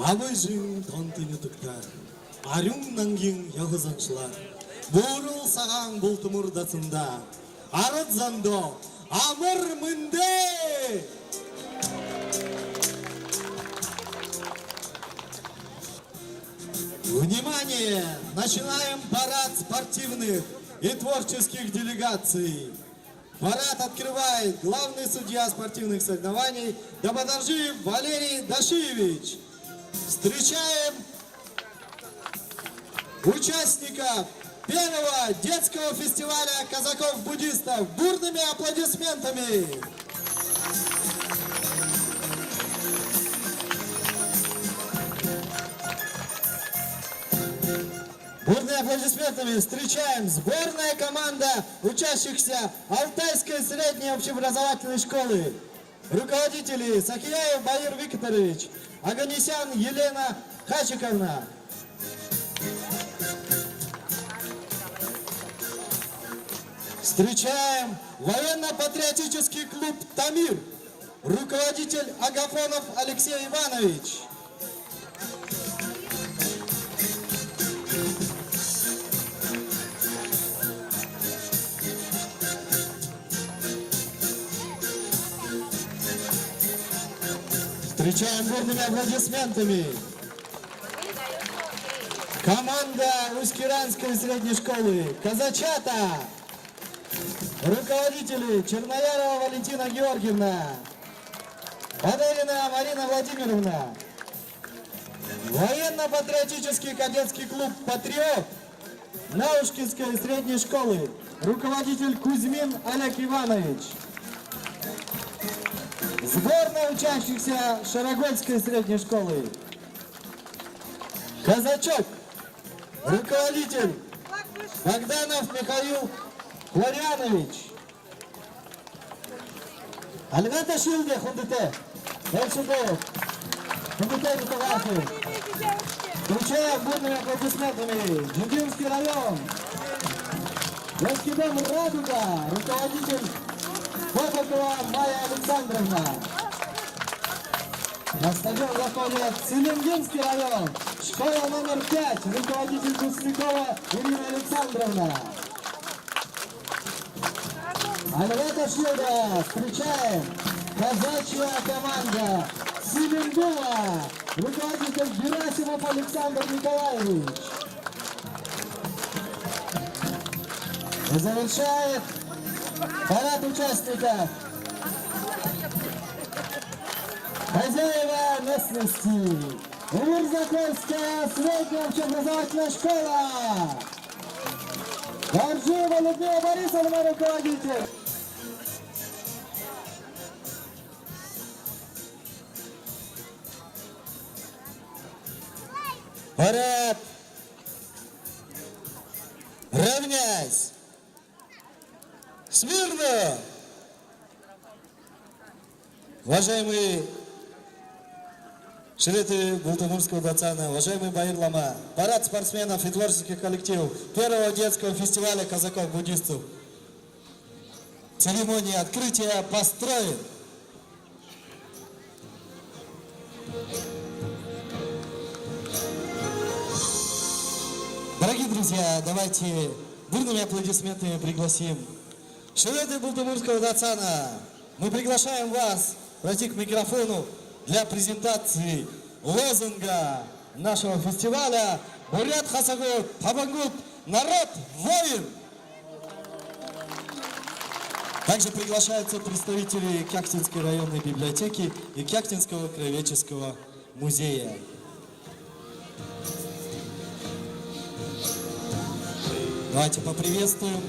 Абыжың тантынытыктар, арюң нангин яғызаншылар, Борыл саған бұл тұмырдасында, арыт зандо, амыр мынде! Внимание! Начинаем парад спортивных и творческих делегаций. Парад открывает главный судья спортивных соревнований Дободаржиев Валерий Дашиевич. Встречаем участников первого детского фестиваля казаков-буддистов бурными аплодисментами. Бурными аплодисментами встречаем сборная команда учащихся Алтайской средней общеобразовательной школы. Руководители Сахияев Баир Викторович, Аганесян Елена Хачиковна. Встречаем военно-патриотический клуб «Тамир», руководитель Агафонов Алексей Иванович. Встречаем бурными аплодисментами команда Усть-Киранской средней школы «Казачата», руководители Черноярова Валентина Георгиевна, Бадырина Марина Владимировна, военно-патриотический кадетский клуб «Патриот» Наушкинской средней школы, руководитель Кузьмин Олег Иванович, Сборная учащихся Шарогольской средней школы. Казачок. Руководитель Богданов Михаил Флорианович. Альгата Шилде, Хундете. Эльшибов. Хундете Митавархи. Встречаем бурными аплодисментами Джугинский район. Детский дом «Радуга», руководитель Фотокова Майя Александровна. На стадион заходит Селенгинский район, школа номер 5, руководитель Гуслякова Ирина Александровна. Альвета Шилда, встречаем казачья команда Селенгова, руководитель Герасимов Александр Николаевич. И завершает парад участников хозяева местности. Мирзакольская средняя общеобразовательная школа. Горжиева Людмила Борисовна, руководитель. Парад. Равняйсь. Смирно! Уважаемые шереты Бултумурского дацана, уважаемые Баирлама, парад спортсменов и творческих коллективов первого детского фестиваля казаков-буддистов. Церемония открытия построен. Дорогие друзья, давайте бурными аплодисментами пригласим шереты Бултумурского дацана. Мы приглашаем вас пройти к микрофону для презентации лозунга нашего фестиваля «Бурят Хасагут, Хабангут, народ воин». Также приглашаются представители Кяхтинской районной библиотеки и Кяхтинского краеведческого музея. Давайте поприветствуем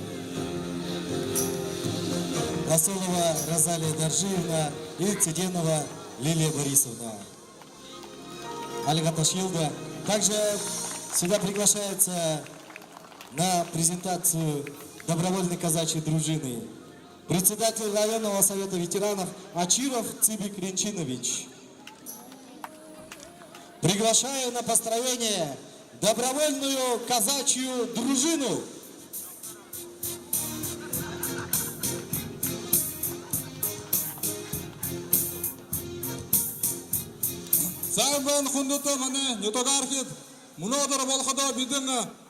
Расулова Розалия Даржиевна и Циденова Лилия Борисовна. Альгата Шилда. Также сюда приглашается на презентацию добровольной казачьей дружины председатель районного совета ветеранов Ачиров Цибик Ренчинович. Приглашаю на построение добровольную казачью дружину. Сайбан хундуто мане нютогархит мунодор болходо бидин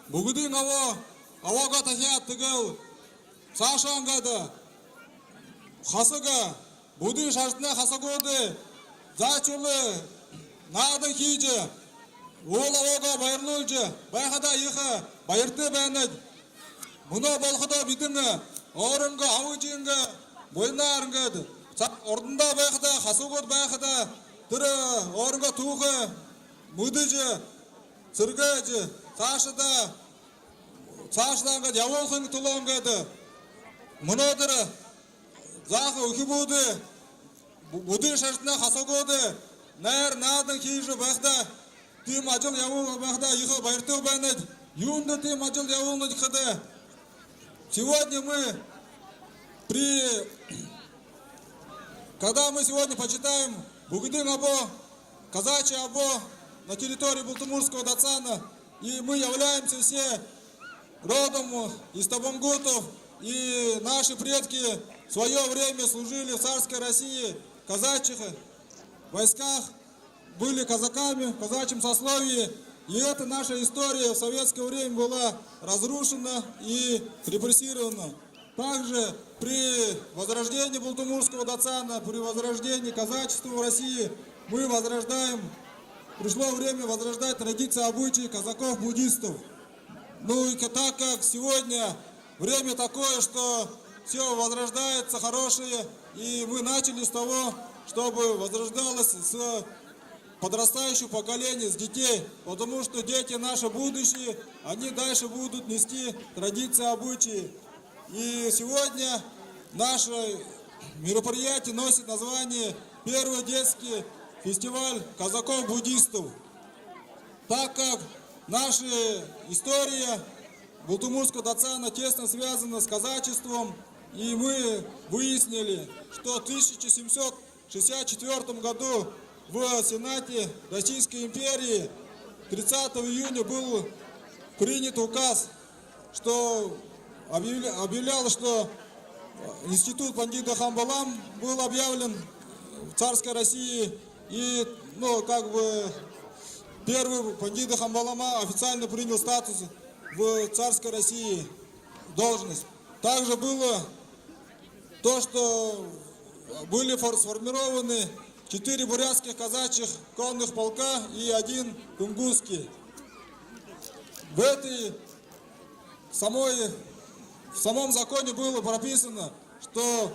бүгүдүн авага тахят тигел сашангада хасага буди шартна хасагоды зачулы надын хиже ол авага байырлуулжы байхада иха байырты байнад муно болходо бидин орунга авыжинга бойнарынгады ордунда байхада хасагод байхада Тыры, орынға туғы, мұдыжы, сырғайжы, сашыданға яволқын тұлуынғады. Мұнадыры, зақы үкі бұды, бұды шашына қасағоды, нәр, надың кейжі бақта, тем ажыл яволғы бақта, иғы байыртығы бәнед, юнды тем ажыл яволғы дықады. Сегодня мы Когда мы сегодня почитаем Бугдын Або, Казачий Або на территории Бултумурского дацана, и мы являемся все родом из Табангутов, и наши предки в свое время служили в царской России, в казачьих войсках, были казаками, в казачьем сословии, и эта наша история в советское время была разрушена и репрессирована. Также при возрождении Бултумурского дацана, при возрождении казачества в России мы возрождаем, пришло время возрождать традиции обычаи казаков-буддистов. Ну и так как сегодня время такое, что все возрождается хорошее, и мы начали с того, чтобы возрождалось с подрастающего поколения, с детей, потому что дети наше будущее, они дальше будут нести традиции обычаи. И сегодня наше мероприятие носит название первый детский фестиваль казаков-буддистов. Так как наша история Бултумурского Дацана тесно связана с казачеством, и мы выяснили, что в 1764 году в Сенате Российской империи 30 июня был принят указ, что объявлял, что институт пандита Хамбалам был объявлен в царской России, и первый пандита Хамбалама официально принял статус в царской России, должность. Также было то, что были сформированы 4 бурятских казачьих конных полка и 1 тунгусский. В самом законе было прописано, что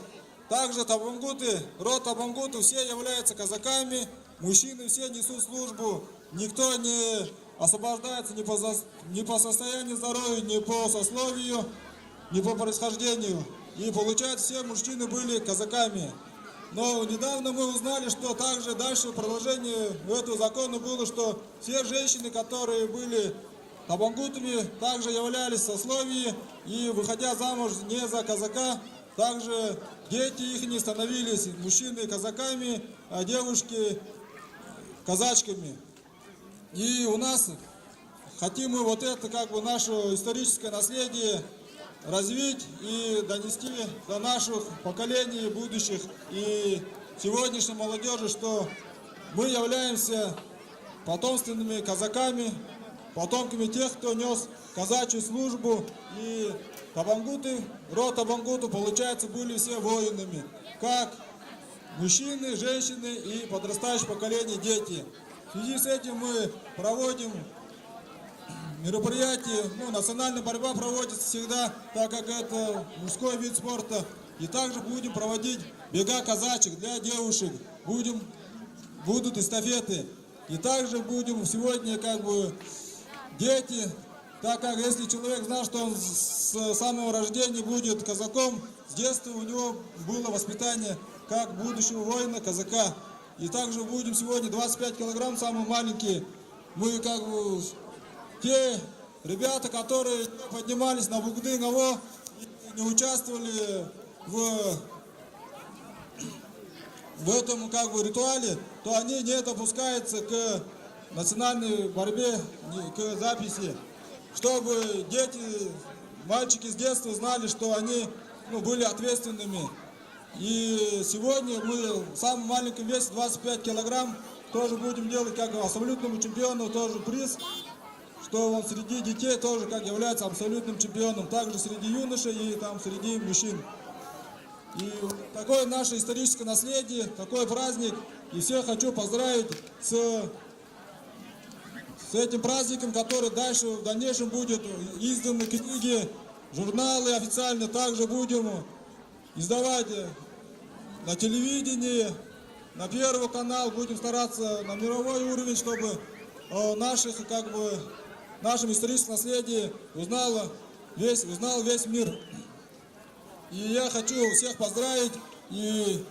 также табангуты, род табангутов все являются казаками, мужчины все несут службу, никто не освобождается ни по состоянию здоровья, ни по сословию, ни по происхождению. И получается, все мужчины были казаками. Но недавно мы узнали, что также дальше продолжение этого закона было, что все женщины, которые были табангутами, также являлись сословием, и выходя замуж не за казака, также дети их не становились мужчины казаками, а девушки казачками. И у нас хотим мы вот это наше историческое наследие развить и донести до наших поколений будущих и сегодняшней молодежи, что мы являемся потомственными казаками, потомками тех, кто нес казачью службу, и табангуты, род табангуту, получается, были все воинами, как мужчины, женщины и подрастающее поколение, дети. В связи с этим мы проводим мероприятия, национальная борьба проводится всегда, так как это мужской вид спорта. И также будем проводить бега казачек для девушек, будут эстафеты. И также будем сегодня дети, так как если человек знал, что он с самого рождения будет казаком, с детства у него было воспитание как будущего воина, казака. И также будем сегодня 25 килограмм, самые маленькие. Мы те ребята, которые поднимались на Бугдын-Аво и не участвовали в этом ритуале, то они не допускаются к национальной борьбе, к записи, чтобы дети, мальчики с детства знали, что они были ответственными. И сегодня мы в самом маленьком весе 25 килограмм тоже будем делать абсолютному чемпиону тоже приз, что он среди детей тоже является абсолютным чемпионом, также среди юношей и среди мужчин. И такое наше историческое наследие, такой праздник, и всех хочу поздравить с этим праздником, который дальше в дальнейшем будет изданы книги, журналы официально, также будем издавать на телевидении, на Первый канал, будем стараться на мировой уровень, чтобы о нашем историческом наследии узнал весь мир. И я хочу всех поздравить и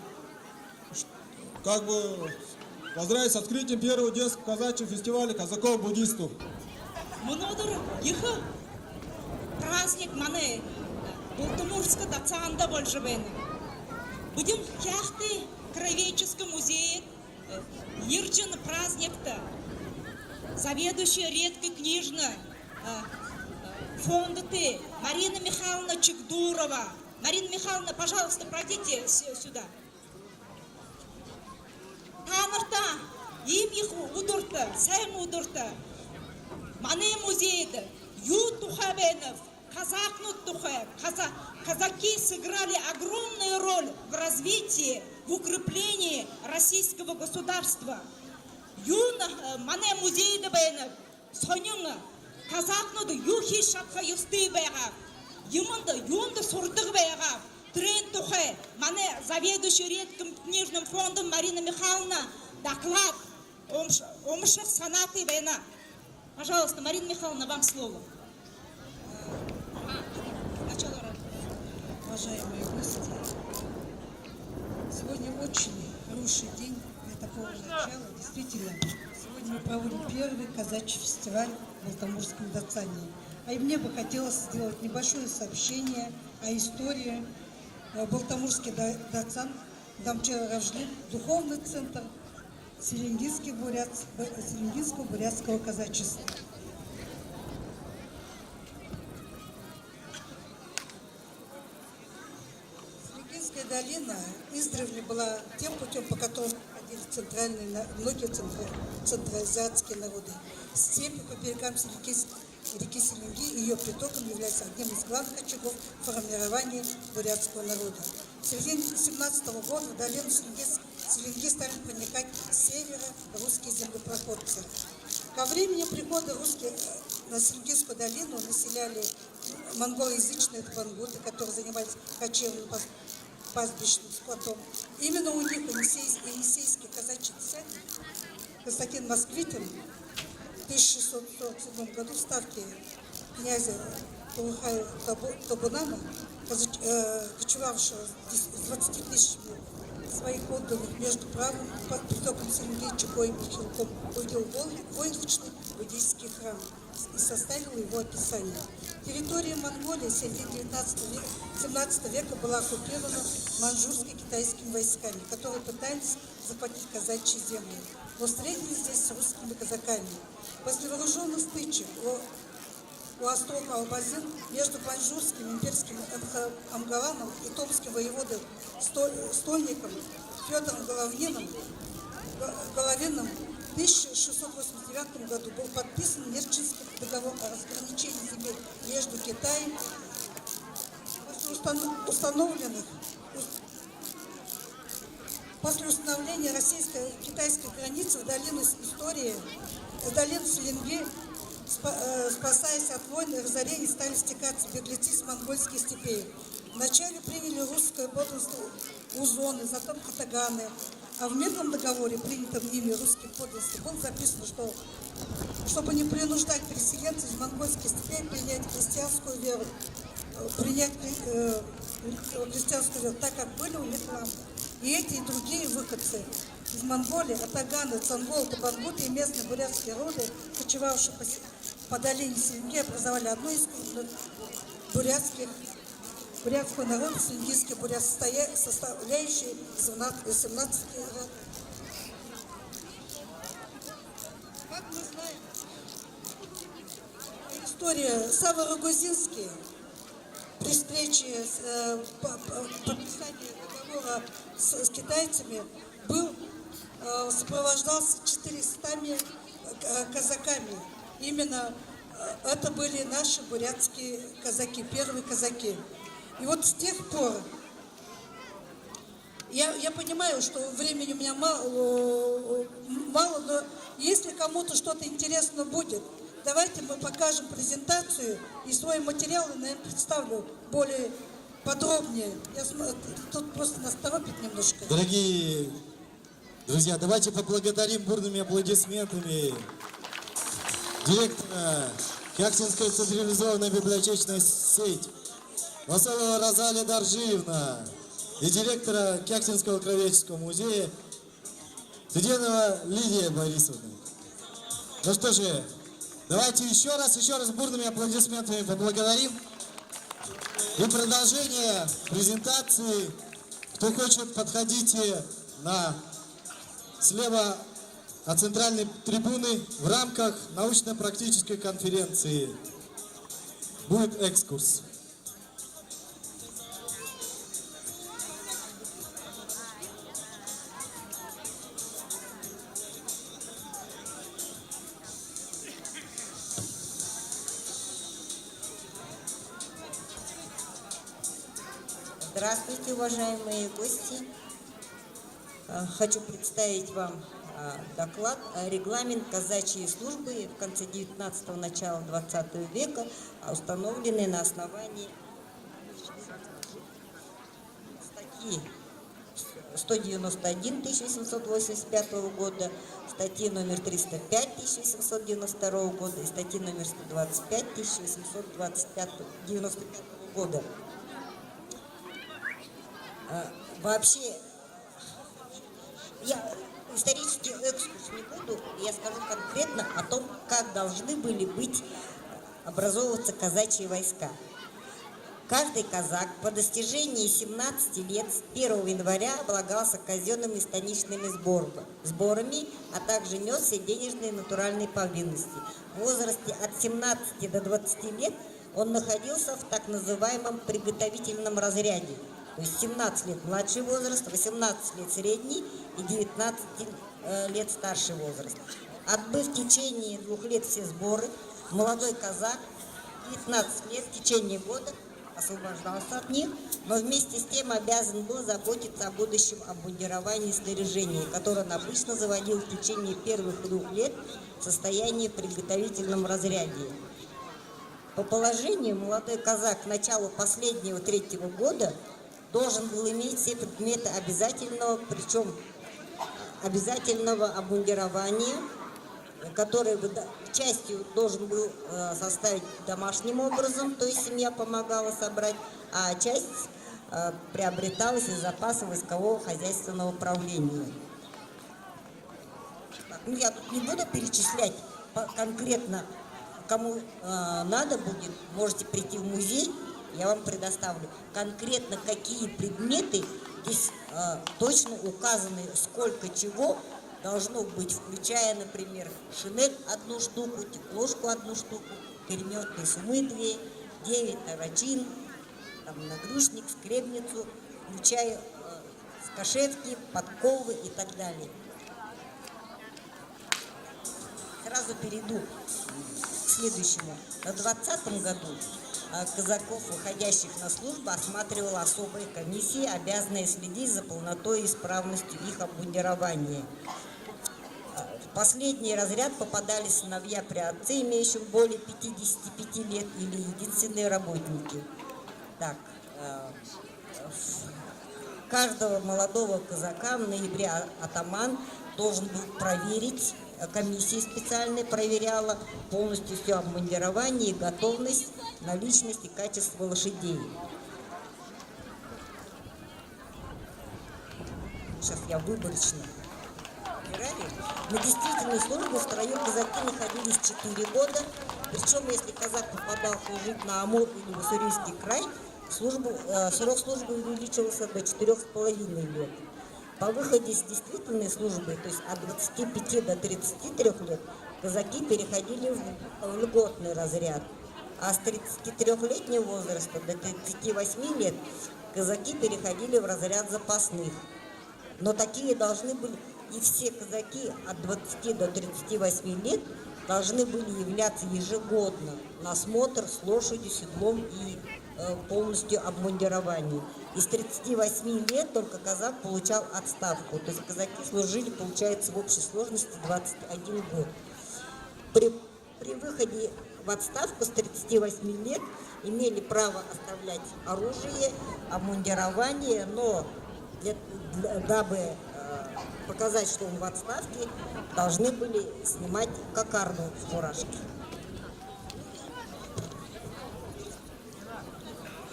поздравить с открытием первого детского казачьего фестиваля казаков-буддистов. Праздник маны Бултумурского Дацана больше бен. Будем хяхты краеведческом музее Ирджин праздник-то. Заведующая редкой книжной фонда ты Марина Михайловна Чекдурова. Марина Михайловна, пожалуйста, пройдите сюда. Танырта, им их удурта, сайм удурта. Мане музейда, Ю Тухабенов, Казахнут Тухаев. Казаки сыграли огромную роль в развитии, в укреплении российского государства. Юна мане музейда бенов, сонюнга, Казахнут юхи шапха юсты бега. Юнда сурдык бега. Трен Тухай, мане заведующий редким книжным фондом Марина Михайловна, доклад омших санаты бена. Пожалуйста, Марина Михайловна, вам слово. Начало работы. Уважаемые гости, Сегодня очень хороший день для такого начала. Действительно, сегодня мы проводим первый казачий фестиваль в Балтамурском Дацане. А и мне бы хотелось сделать небольшое сообщение о истории Балтамурский Дацан, Дамчара Равжли, духовный центр Селенгинского бурятского казачества. Селенгинская долина издревле была тем путем, по которому ходили многие центроазиатские народы. Степи по берегам реки Селенги и ее притоком является одним из главных очагов формирования бурятского народа. В середине 17 года в долину Селенги стали проникать с севера русские землепроходцы. Ко времени прихода русских на Селенгинскую долину населяли монголоязычные тбангуты, которые занимались кочевным пастбищным скотом. Именно у них енисейский казачий десятник Константин Москвитин в 1647 году в ставке князя Улухая Табунана, кочевавшего с 20 тысячами своих подданных между правым притоком Селенги, Чукоем и Хилком, увидел войлочный буддийский храм и составил его описание. Территория Монголии в середине 17 века была оккупирована маньчжурско-китайскими войсками, которые пытались захватить казачьи земли, но встретились здесь с русскими казаками. После вооруженных стычек у острога Албазин между маньчжурским имперским Амгаланом и томским воеводой стольником Федором Головиным в 1689 году был подписан Нерчинский договор о разграничении земель между Китаем. После установления российско-китайской границы в долину Селенги, спасаясь от войн и разорений, стали стекаться беглецы с монгольских степей. Вначале приняли русское подданство Узоны, затем Катаганы, а в мирном договоре, принятом ими русским подданством, было записано, что чтобы не принуждать переселенцев из монгольских степей принять христианскую веру, так как были у них лампы. И эти и другие выходцы из Монголии, Атаганы, Цангол, Табангуты и местные бурятские роды, кочевавшие по долине Селенги, образовали одну из бурятского народа, селенгинский бурят, составляющий 17 род. Как мы знаем, история Сава-Рогозинский при встрече подписании договора с китайцами сопровождался 400 казаками. Именно это были наши бурятские казаки, первые казаки. И вот с тех пор, я понимаю, что времени у меня мало, но если кому-то что-то интересно будет, давайте мы покажем презентацию и свой материал, наверное, представлю более подробнее. Тут просто нас торопит немножко. Дорогие друзья, давайте поблагодарим бурными аплодисментами директора Кяхтинской централизованной библиотечной сети Василова Розалия Даржиевна и директора Кяхтинского краеведческого музея Туденова Лидия Борисовна. Ну что же, давайте еще раз бурными аплодисментами поблагодарим. И продолжение презентации. Кто хочет, подходите слева от центральной трибуны в рамках научно-практической конференции. Будет экскурс. Здравствуйте, уважаемые гости. Хочу представить вам доклад «Регламент казачьей службы в конце 19-го, начала 20 века», установленный на основании статьи 191 1785 года, статьи номер 305 1792 года и статьи номер 125 1795 года. Вообще, Я исторический экскурс не буду, я скажу конкретно о том, как должны были образовываться казачьи войска. Каждый казак по достижении 17 лет с 1 января облагался казенными и станичными сборами, а также нес все денежные и натуральные повинности. В возрасте от 17 до 20 лет он находился в так называемом приготовительном разряде. То есть 17 лет младший возраст, 18 лет средний и 19 лет старший возраст. Отбыв в течение 2 лет все сборы, молодой казак 19 лет в течение года освобождался от них, но вместе с тем обязан был заботиться о будущем обмундировании и снаряжении, которое он обычно заводил в течение первых 2 лет в состоянии приготовительном разряде. По положению молодой казак к началу последнего 3-го года должен был иметь все предметы обязательного, причем обязательного обмундирования, который частью должен был составить домашним образом, то есть семья помогала собрать, а часть приобреталась из запаса войскового хозяйственного управления. Ну, я тут не буду перечислять конкретно, кому надо будет, можете прийти в музей, я вам предоставлю конкретно какие предметы здесь точно указаны, сколько чего должно быть, включая, например, шинель 1 штуку, теплушку 1 штуку, переметные сумы 2, 9 тарачин, там, нагрушник, скребницу, включая скошетки, подковы и так далее. Сразу перейду к следующему. На 2020 году казаков, выходящих на службу, осматривала особая комиссия, обязанная следить за полнотой и исправностью их обмундирования. В последний разряд попадали сыновья при отце, имеющим более 55 лет, или единственные работники. Так, каждого молодого казака в ноябре атаман должен был проверить, комиссия специальная проверяла полностью все обмундирование и готовность, наличность и качество лошадей. Сейчас я выборочно. На действительную службу в строю казаки находились 4 года, причем если казак попадал служить на Амур или в Уссурийский край, срок службы увеличивался до 4,5 лет. По выходе с действительной службы, то есть от 25 до 33 лет, казаки переходили в льготный разряд, а с 33-летнего возраста до 38 лет казаки переходили в разряд запасных. Но такие должны были, и все казаки от 20 до 38 лет должны были являться ежегодно на смотр с лошадью, седлом и полностью обмундированием. Из 38 лет только казак получал отставку. То есть казаки служили, получается, в общей сложности 21 год. При выходе в отставку с 38 лет имели право оставлять оружие, обмундирование, но дабы показать, что он в отставке, должны были снимать кокарду с фуражки.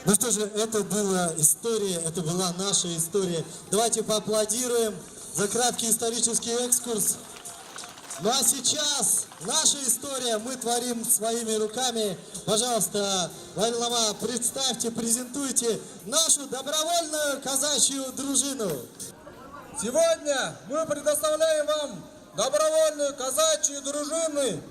Ну что же, это была история, это была наша история. Давайте поаплодируем за краткий исторический экскурс. Ну а сейчас наша история мы творим своими руками. Пожалуйста, Валерий Лама, представьте, презентуйте нашу добровольную казачью дружину. Сегодня мы предоставляем вам добровольную казачью дружину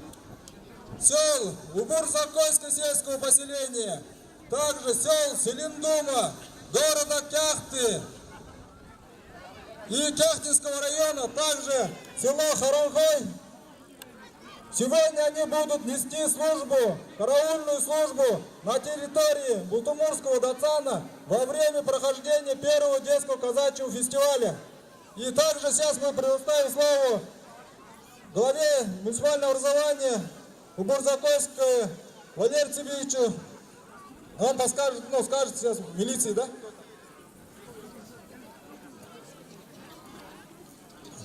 сел Убур-Сокольского сельского поселения, также сел Селиндума, города Кяхты и Кяхтинского района, также село Харанхой. Сегодня они будут нести службу, караульную службу на территории Бултумурского Дацана во время прохождения первого детского казачьего фестиваля. И также сейчас мы предоставим слово главе муниципального образования Убур-Сокольского Валерию Цибевичу. Он подскажет, скажет сейчас милиции, да?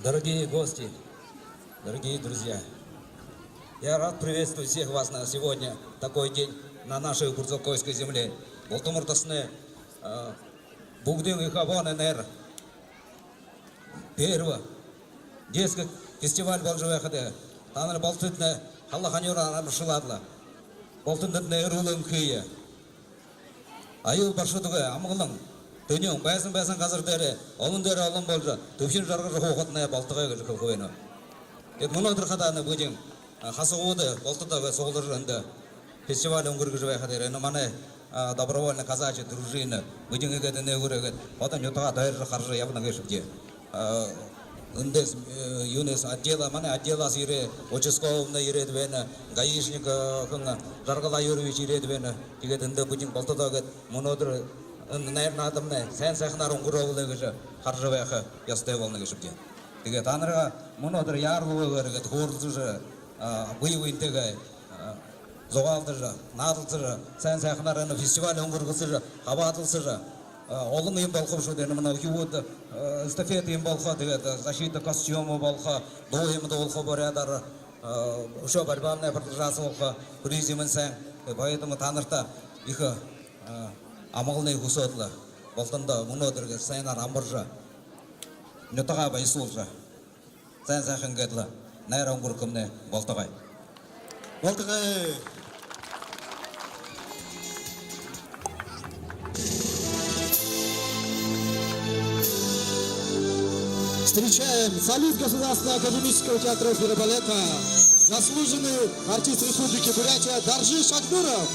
Дорогие гости, дорогие друзья, я рад приветствовать всех вас на сегодня, такой день, на нашей Убур-Сокольской земле. Болтумуртасны, Бугдин и Хабон НР. Первое, детский фестиваль бол жуэхаде. Таныр болтытны халла ханюра армшыладла. Болтындытны эрулын күйе. Айыл баршытыгы амғылың. Төнең байсын қазір дәрі, олын дәрі алын болжа, төпшін жарғыр хоқытына болтыға көжі көйіні. Мұны отыр қаданы бүгін қасы оды болтыдағы соғылыр үнді фестиваль өңгіргі жуай қадыр. Маны добровольно казачи, дружины, бүгін егеді не көрегеді. Потом ютаға дайыржы қаржы явына кешіпте. Үндес юнес отдела, маны отдела сире, участковына ереді бені, гаишник жарғыла юрович ереді бені. Дегеді үнді бүгін болтыдағы мұны отыр наверное, адамне сен сахнар оңгуровлы кеше қаржы бәхі ястай болны кешіпте. Теге танырға мұнодыр ярлығы көрігет, ғордызы, бұйвайынтегі, зоғалдызы, надылсызы, сен сахнарыны фестиваль оңгурғызы, қабатылсызы, олың ең балқы бұшыдені, мұна хиуыды, эстафет ең балқы, защита костюмы балқы, дойымды олқы бұрядар, ұшы барбамны жасы олқы, призимін сән, поэтому танырта иқы амалный хусотлы, болтында мұнодырғы сайнар амыржы, нетаға байсулжы, сән сәхін кәділі, найр оңғыр күміне болтығай. Болтығай! Встречаем солист Государственного академического театра оперы и балета, заслуженный артист Республики Бурятия Даржи Шакдуров.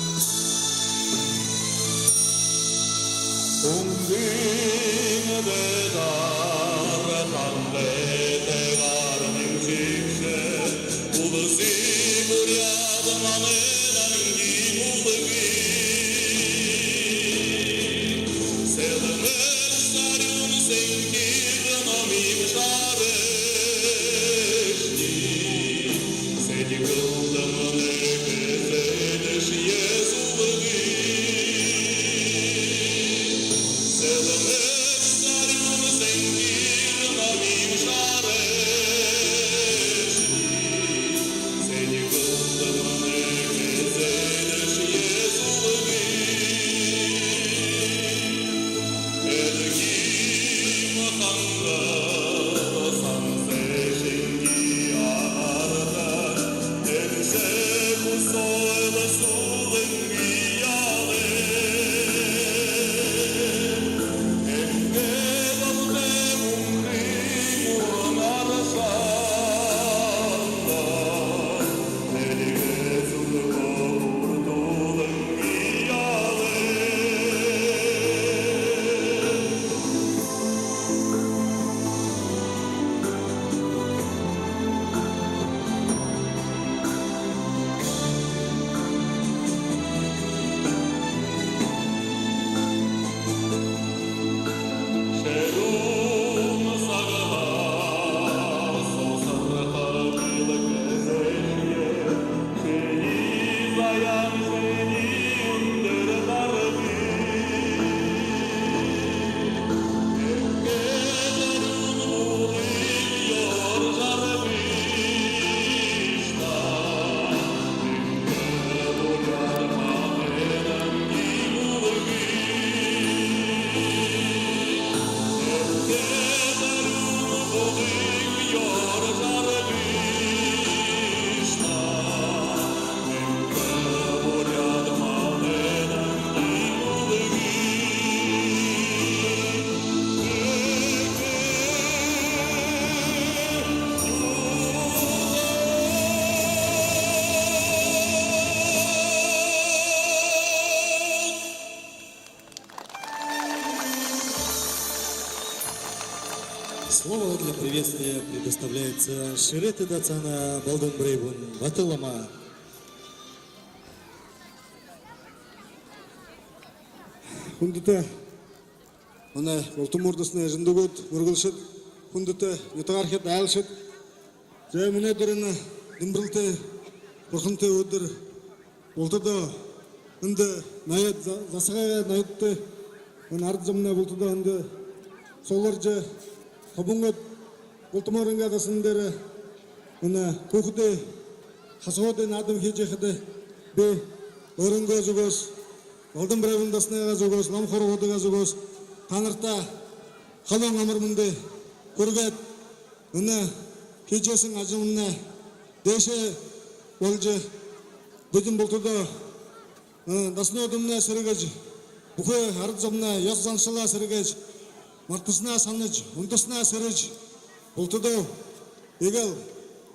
Слово для приветствия предоставляется Ширеты Дацана Балдын Брейбун Батылама. Хүндіті, оны ұлтым ордысына жынды көд, ұрғылшыд, хүндіті, нетағархет айлшыд, жай мүне дұрыны, дымбырылты, бұрқынты өдір, ұлтыды, үнді, найет, засығайға найетті, оны арды жамына бұлтыды, үнді, солар жа, қабыңғыт, ұлтым орынға дасындары, оны көкіді, қасығыды, надым хеджеқіді, бе, орынға зүгіз, Алдын бір авындасынаға зүгіз, ламқор одыға зүгіз, танырта, қалан амырмынды, көргет, үні кечесің ажылына деше олжы бүтін бұлтыды даснодымна сыргыч бұқы арзымна яқзаншыла сыргыч мартысына саныч ұнтысына сырыч бұлтыды егел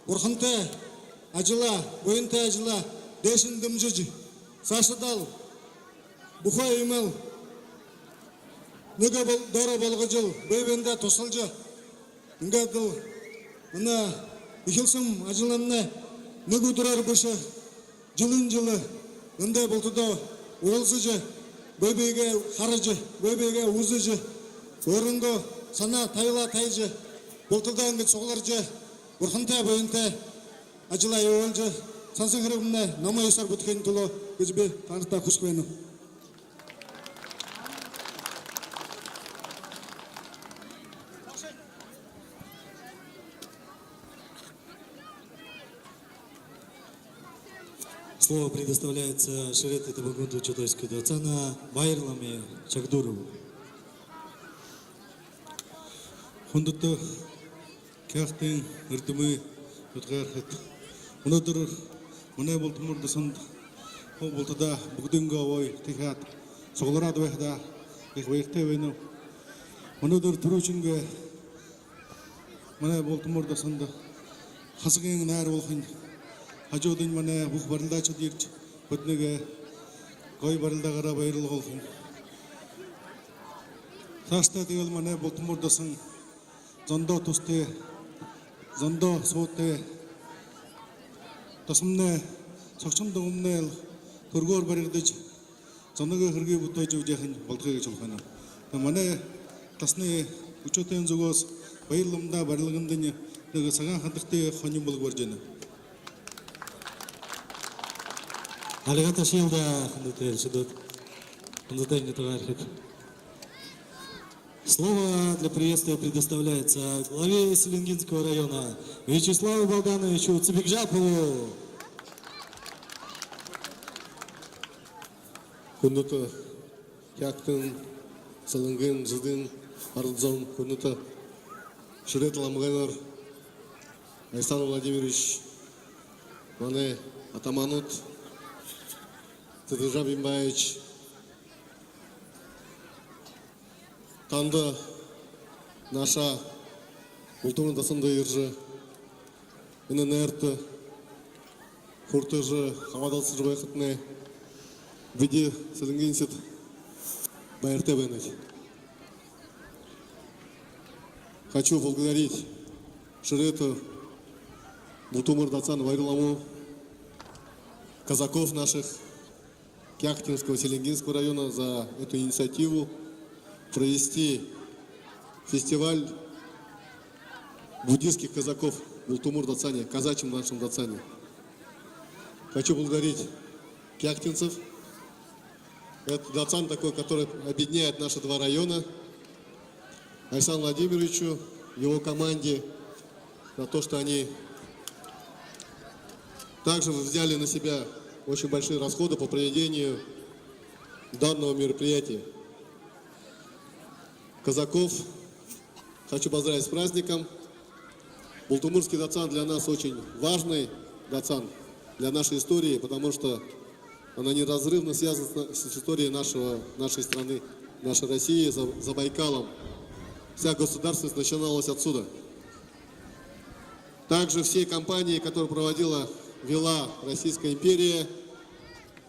бұрхынты ажыла ойынты ажыла дешін дымжыч сашыдал бұқы емел Нүге бұл дора болғы жыл, бөйбенде тосылжы. Нүге дыл, мұна ихілсім ажыланна нүгі тұрар бұшы, жылын жылы. Үнде бұлтыда уылзы жы, бөйбеге харыжы, бөйбеге ұзы жы. Өрінгі сана тайла тайжы, бұлтыда үңгі соғылар жы. Бұрхынта бөйінте ажыла еуіл жы. Сансың ғырығымна намай ұсар бұткен тұлы, көзбе танырта құш көйіні. Слово предоставляется Шерете Табагунду Чудойской Дацана Майрламе Чагдурову. Хундуты кяхтын ыртымы өтгәрхет. Унадыр мына болтымырды санд. Ол болтыда бүгдінгі ой тихат. Соғылырады вәхда. Вәхте вәйну. Унадыр тұручынғы мына болтымырды санды. Хасығын нәр олқын. Хажуудын мана бух барылдачы дирч көтнеге гой барылдагара байрыл голхун. Сашта дегел мана болтумурдасын зондо тусте, зондо сооте, тасымне, сокчымды умнел, көргөр барырдыч, зондоге хырги буттой жевжехин болтыгы чолхана. Мана тасны учетен зугос байрылымда барылгындыны неге саган хандыкты хоним болуп баржаны. Алигата Шилда Хандутель Шидот. Хандутель Нетуархет. Слово для приветствия предоставляется главе Селенгинского района Вячеславу Богдановичу Цыбекжапову. Күнді яқтың сылыңғын жыдың арылзауын күнді Шерет ламғанар Айсан Владимирович мане атаманут Тыдыжа Бимбаевич танды наша культурный дасынды иржы иненерты хуртыжы хамадалсы жыбайқытны виде селенгенсет байрте бенать. Хочу поблагодарить Шерету Бутумыр Дацан Вайрламу, казаков наших Кяхтинского Селенгинского района за эту инициативу провести фестиваль буддийских казаков в Бултумур Дацане, казачьем нашем Дацане. Хочу благодарить кяхтинцев. Это Дацан такой, который объединяет наши два района. Айсан Владимировичу, его команде, за то, что они также взяли на себя очень большие расходы по проведению данного мероприятия. Казаков хочу поздравить с праздником. Бултумурский Дацан для нас очень важный Дацан для нашей истории, потому что она неразрывно связана с историей нашей страны, нашей России, за Байкалом. Вся государственность начиналась отсюда. Также все компании, которые вела Российская империя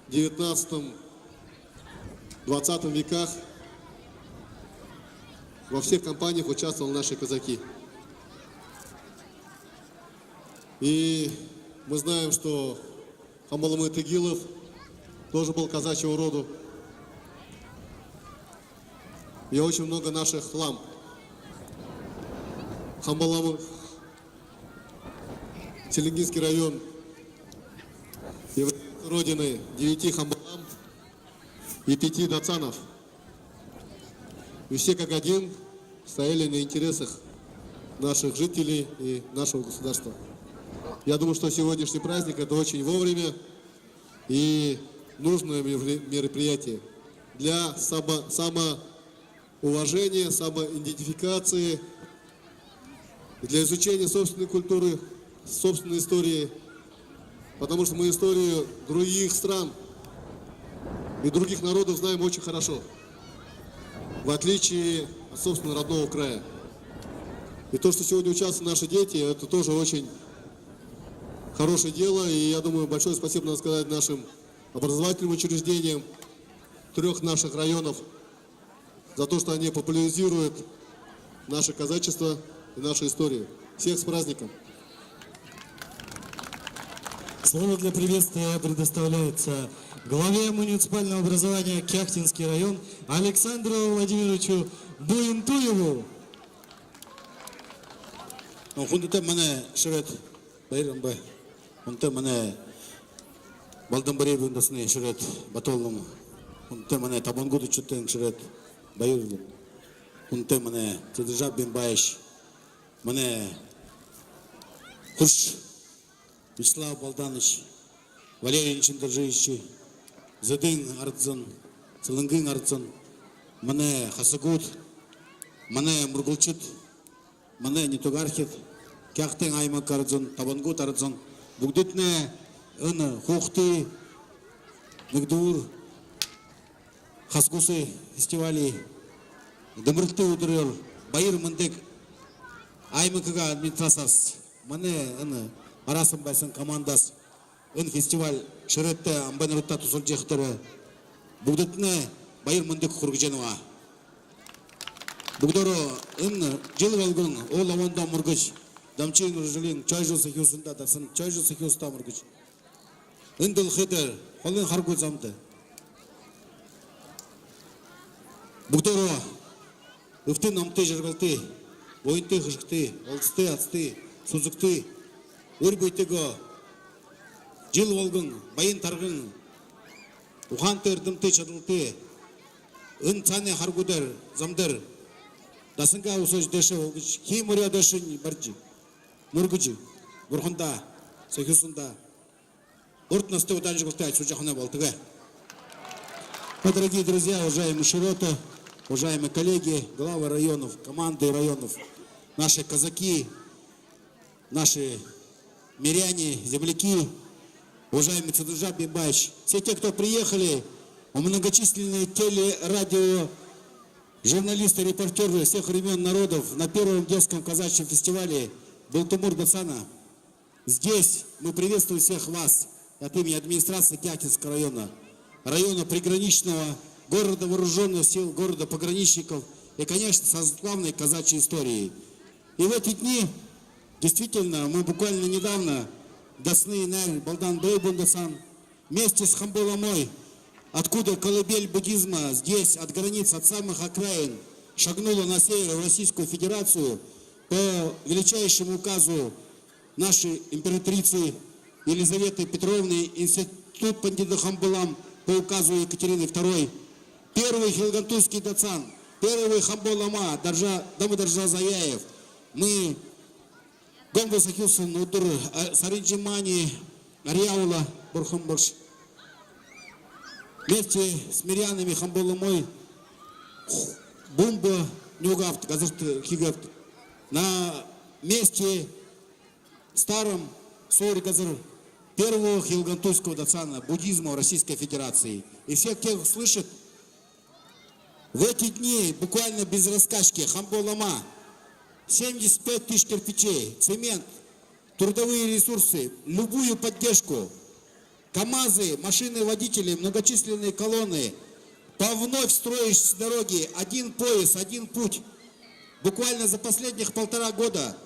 в 19-20 веках, во всех компаниях участвовали наши казаки. И мы знаем, что Хамаламы Тагилов тоже был казачьего рода. И очень много наших ламп. Хамаламы, Селенгинский район, родины 9 хамбалам и 5 дацанов. И все как один стояли на интересах наших жителей и нашего государства. Я думаю, что сегодняшний праздник это очень вовремя и нужное мероприятие для самоуважения, самоидентификации и для изучения собственной культуры, собственной истории, потому что мы историю других стран и других народов знаем очень хорошо, в отличие от собственного родного края. И то, что сегодня участвуют наши дети, это тоже очень хорошее дело, и я думаю, большое спасибо надо сказать нашим образовательным учреждениям 3 наших районов за то, что они популяризируют наше казачество и нашу историю. Всех с праздником! Слово для приветствия предоставляется главе муниципального образования Кяхтинский район Александру Владимировичу Буинтуеву. Хунта мане шрет байрамба. Хунта мане балдамбаре бундасны шрет батоллум. Хунта мане табангуду чутен шрет байурлум. Хунта мане цедржаб бимбайш. Мане Хуш Вячеслав Балданыч, Валерий Чиндержевич, Задын Ардзан, Целынгын Ардзан, мане Хасагут, мане Мургулчит, мане Нитугархит, Кяхтен Аймак Ардзан, Табангут Ардзан, Бугдитне, Ын, Хухты, Мигдур, Хасгусы, фестивали, Дымрылты Удрел, Байыр Мандек, Аймакага администрацияс, мане Ын, Арасым байсын командас, ын фестиваль шыретті амбанырытта тусыл жектері, бұғдытыны байыр мындық құргыженуа. Бұғдары ын жылы алғын, ол аванда мұргыш, дамчын ұржылың чай жылсы хеусында дасын, чай жылсы хеуста мұргыш. Ын дыл хетер, қолын қаргөз амды. Бұғдары үфтін амты жырғылты, ойынты қышықты, олысты, ацты, сузықты, Өрбөйтігі жыл олғын, байын тарғын, ұханты үрдімті чадылты, үн цане харгудар, замдар, дасынға ұсыз дөші олғыш, кей мұрия дөшін барджи, мұргыжи, бұрғында, сәкюсында, ұртнасты ұдан жығылты айтсу жақына болтыға. Дорогие друзья, уважаемые широты, уважаемые коллеги, главы районов, команды районов, наши казаки, наши миряне, земляки, уважаемый Цадыржап Бимбаевич, все те, кто приехали, многочисленные телерадио, журналисты, репортеры всех времен народов на первом детском казачьем фестивале Балтымур Дацана. Здесь мы приветствуем всех вас от имени администрации Кяхтинского района, района приграничного, города вооруженных сил, города пограничников и, конечно, со славной казачьей историей. И в эти дни действительно, мы буквально недавно Дасны Нарь Балдан Бейбундасан вместе с Хамболамой, откуда колыбель буддизма здесь, от границ, от самых окраин, шагнула на север в Российскую Федерацию по величайшему указу нашей императрицы Елизаветы Петровны, институт Пандита Хамбулам по указу Екатерины II, первый Хилгантуйский Дацан, первый Хамболама, Дамадаржа Заяев. Мы Гомбо Сахилсон, Удур, Саринджимани, Арьяула, Бурхамбаш. Вместе с мирянами Хамболамой, Бумба, Нюгафт, Газырт, Хигафт. На месте старом Сори Газыр, первого Хилгантуйского Дацана, буддизма в Российской Федерации. И всех тех слышит, в эти дни, буквально без раскачки, Хамболама, 75 тысяч кирпичей, цемент, трудовые ресурсы, любую поддержку, КАМАЗы, машины водителей, многочисленные колонны, по вновь строящейся дороге, один пояс, один путь. Буквально за последних 1,5 года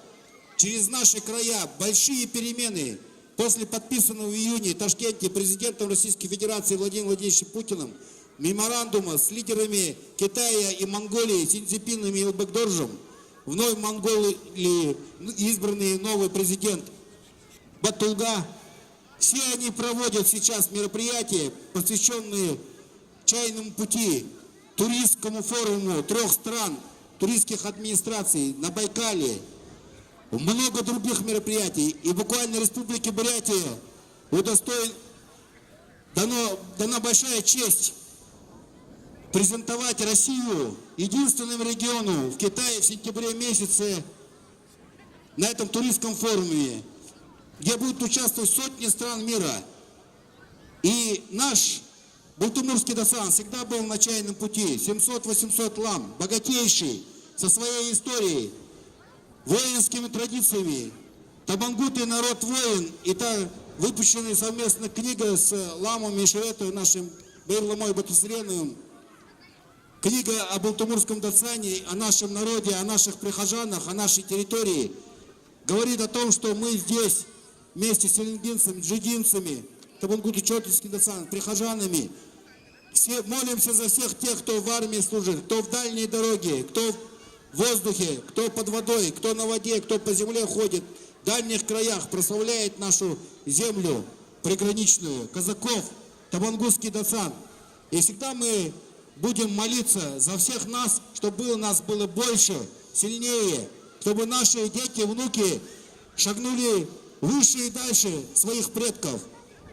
через наши края большие перемены после подписанного в июне в Ташкенте президентом Российской Федерации Владимиром Владимировичем Путиным меморандума с лидерами Китая и Монголии Синьцзипином и Илбекдоржем. Вновь в Монголии избранный новый президент Батулга. Все они проводят сейчас мероприятия, посвященные чайному пути, туристскому форуму 3 стран, туристских администраций на Байкале, много других мероприятий. И буквально Республике Бурятия дана большая честь презентовать Россию единственным региону в Китае в сентябре месяце на этом туристском форуме, где будут участвовать сотни стран мира. И наш Балтиморский Дасан всегда был на чайном пути. 700-800 лам, богатейший, со своей историей, воинскими традициями. Табангуты народ воин. И та выпущенная совместно книга с ламами и Шеретой, нашим Бейрламой Батусреновым. Книга о Балтиморском Дацане, о нашем народе, о наших прихожанах, о нашей территории. Говорит о том, что мы здесь вместе с селенгинцами, джидинцами, Табангуты Чотинский Дацан, прихожанами, все молимся за всех тех, кто в армии служит, кто в дальней дороге, кто в воздухе, кто под водой, кто на воде, кто по земле ходит, в дальних краях прославляет нашу землю приграничную, казаков, Табангутский Дацан. И всегда мы будем молиться за всех нас, чтобы нас было больше, сильнее, чтобы наши дети, внуки шагнули выше и дальше своих предков.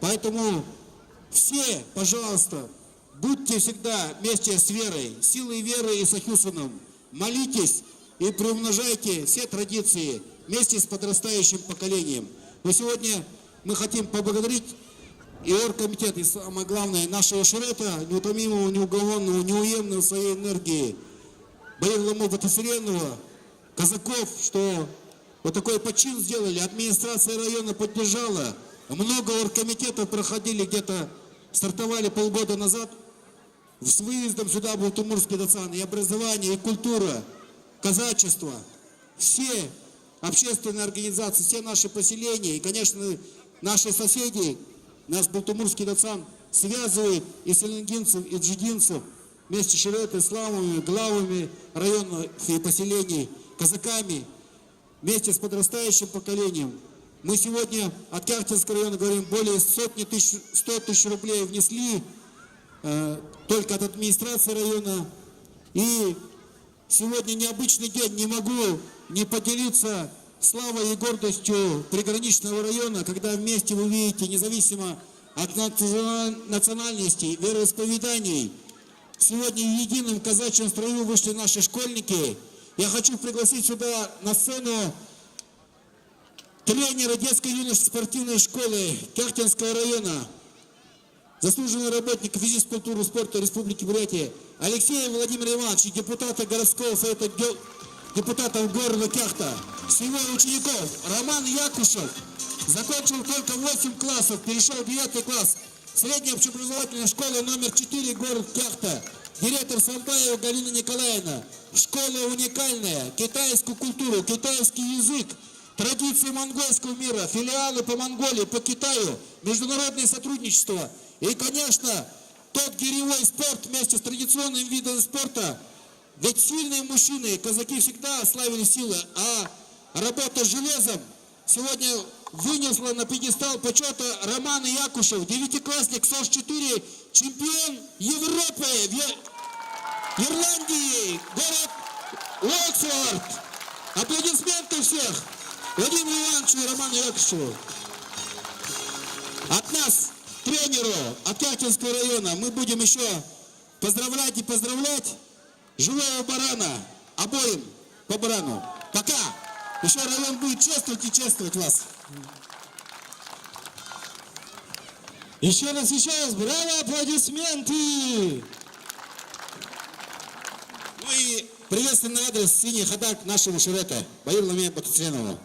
Поэтому все, пожалуйста, будьте всегда вместе с верой, силой веры и с Ахюсаном. Молитесь и приумножайте все традиции вместе с подрастающим поколением. Но сегодня мы хотим поблагодарить и оргкомитет, и самое главное, нашего Шерета, неутомимого, неугомонного, неуемного своей энергии, Бейрламу Батусренова, казаков, что вот такой почин сделали. Администрация района поддержала. Много оргкомитетов проходили, где-то стартовали полгода назад с выездом сюда в Балтиморский Дацан. И образование, и культура, казачество, все общественные организации, все наши поселения и, конечно, наши соседи, наш Балтиморский Дацан связывает и селенгинцев, и джидинцев вместе с Шеретой, славами, главами районов и поселений, казаками, вместе с подрастающим поколением. Мы сегодня от Кяхтинского района говорим, более 100 тысяч рублей внесли только от администрации района. И сегодня необычный день, не могу не поделиться славой и гордостью приграничного района, когда вместе вы видите, независимо от национальностей, вероисповеданий, сегодня в едином казачьем строю вышли наши школьники. Я хочу пригласить сюда на сцену тренера детской юношеской спортивной школы Кяхтинского района, заслуженный работник физической культуры и спорта Республики Бурятия Алексей Владимир Иванович, депутата городского совета депутатов города Кяхта, с его учеников Роман Якушев, закончил только 8 классов, перешел в 9 класс средней общеобразовательной школы номер 4, город Кяхта, директор Самбаева Галина Николаевна. Школа уникальная, китайскую культуру, китайский язык, традиции монгольского мира, филиалы по Монголии, по Китаю, международное сотрудничество. И, конечно, тот гиревой спорт вместе с традиционным видом спорта. Ведь сильные мужчины, казаки всегда славили силы, а работа с железом сегодня вынесла на пьедестал почета Роман Якушев, 9-классник СОС-4, чемпион Европы в Ирландии, город Оксфорд. Аплодисменты всех Владимиру Ивановичу и Роману Якушеву. От нас, тренеру от Кяхтинского района, мы будем еще поздравлять и поздравлять. Живого барана, обоим по барану. Пока. Еще район будет чествовать и чествовать вас. Еще раз, браво, аплодисменты! Ну и приветственный адрес синий ходак нашего Шерета, Бейрламу Батусренову.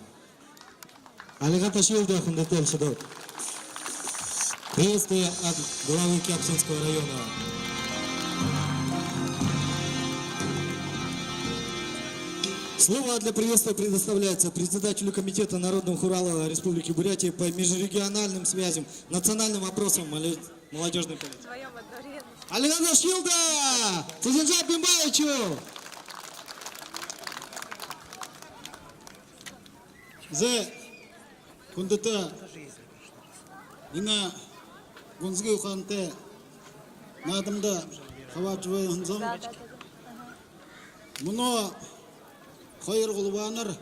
Алигата Шилда Хундетель Шадот. Приветствие от главы Кяхтинского района. Слово для приветствия предоставляется председателю комитета Народного хурала Республики Бурятия по межрегиональным связям, национальным вопросам молодежной политики. Алигата Шилда! Сузенжа Бимбаевичу! Зе Хундета Ина Гунзги Уханте Надамда Хавачве Хунзам Муно Хайр Гулванар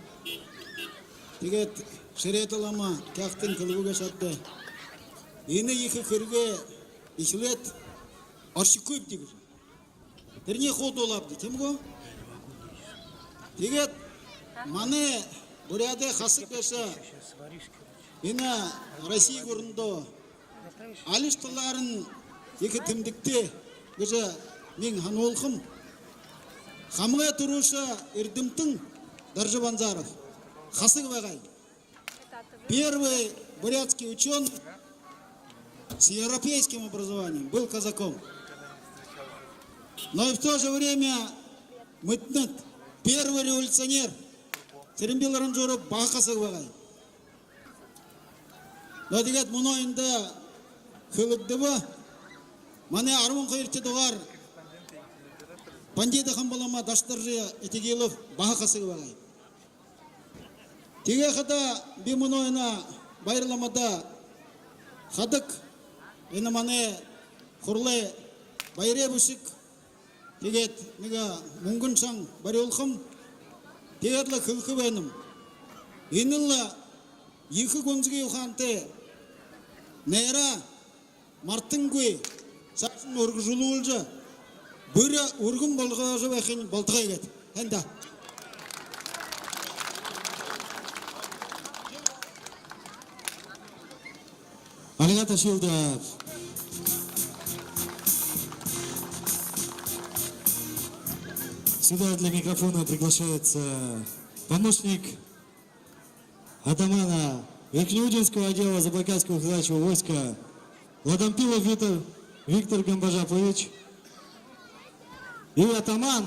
Тигет Шереталама Кяхтин Калвуга Шатте Ины Ихи Кирге Ишлет Аршикуйб Тигр Терне Ходолабди Тимго Тигет Мане буряде хасык беша ина Россия гурындо алыштыларын екі тімдікте гыжа мен ханолхым хамға тұрушы ирдімтің Даржабанзаров хасык багай первый бурятский ученый с европейским образованием был казаком. Но и в то же время мытнет первый революционер Серембил Ранжуров бақасы бағай. Но дегет мұнойында қылықты ба, мане армын қойырты доғар пандеті қамбалама даштаржы етегелов бақасы бағай. Теге қада бе мұнойына байырламада қадық ені мане құрлы байре бүшік тегет нега мұңгын шаң бари олқым тегетлі қылқы бәнім енілі екі көмзіге ұқанты нәйра марттың көй сақсын ұрғы жылу олжа бүрі ұрғын болға жа бәхен балтыға егет әнда Алигата Шилдов. Сюда для микрофона приглашается помощник атамана Верхнеудинского отдела Забайкальского казачьего войска Ладампилов Виктор Гамбажапович и атаман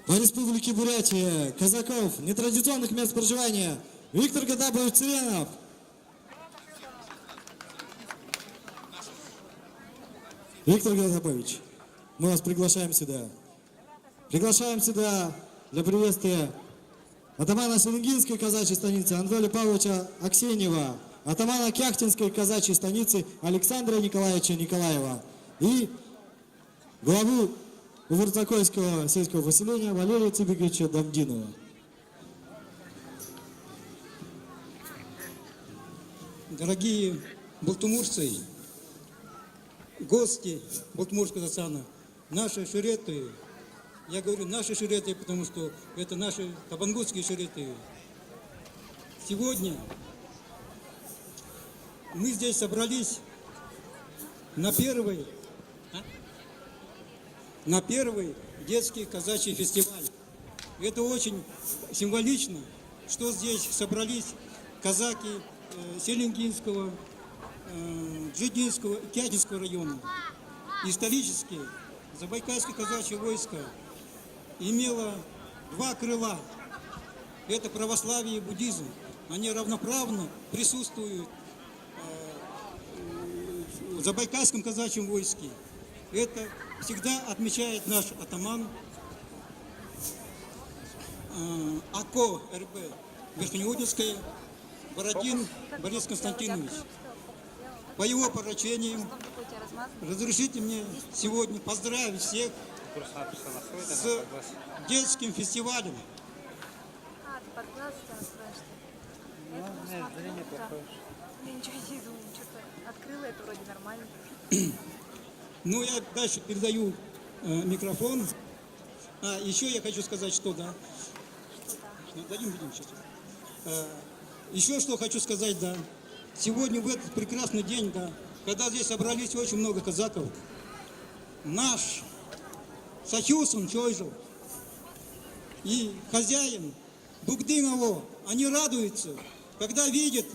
по республике Бурятия казаков нетрадиционных мест проживания Виктор Гадабович Цыренов. Виктор Гадабович, мы вас приглашаем сюда. Приглашаем сюда для приветствия атамана Селенгинской казачьей станицы Анатолия Павловича Аксеньева, атамана Кяхтинской казачьей станицы Александра Николаевича Николаева и главу Уварцакойского сельского поселения Валерия Цибиковича Дамдинова. Дорогие балтумурцы, гости Балтумурского Дацана, наши шуреты, я говорю наши шуреты, потому что это наши табангутские шуреты. Сегодня мы здесь собрались на первый детский казачий фестиваль. Это очень символично, что здесь собрались казаки Селенгинского, Джидинского и Кятинского района. Исторически Забайкальское казачье войско имело два крыла. Это православие и буддизм. Они равноправно присутствуют в Забайкальском казачьем войске. Это всегда отмечает наш атаман АКО РБ Верхнеудинская Бородин Борис Константинович. По его поручению разрешите мне сегодня поздравить всех с детским фестивалем. Ну, я дальше передаю микрофон. Еще я хочу сказать, что да. Дадим сейчас. Еще что хочу сказать, да. Сегодня в этот прекрасный день, да, когда здесь собрались очень много казаков, наш Сахюсон Чойжев и хозяин Бугдиново, они радуются, когда видят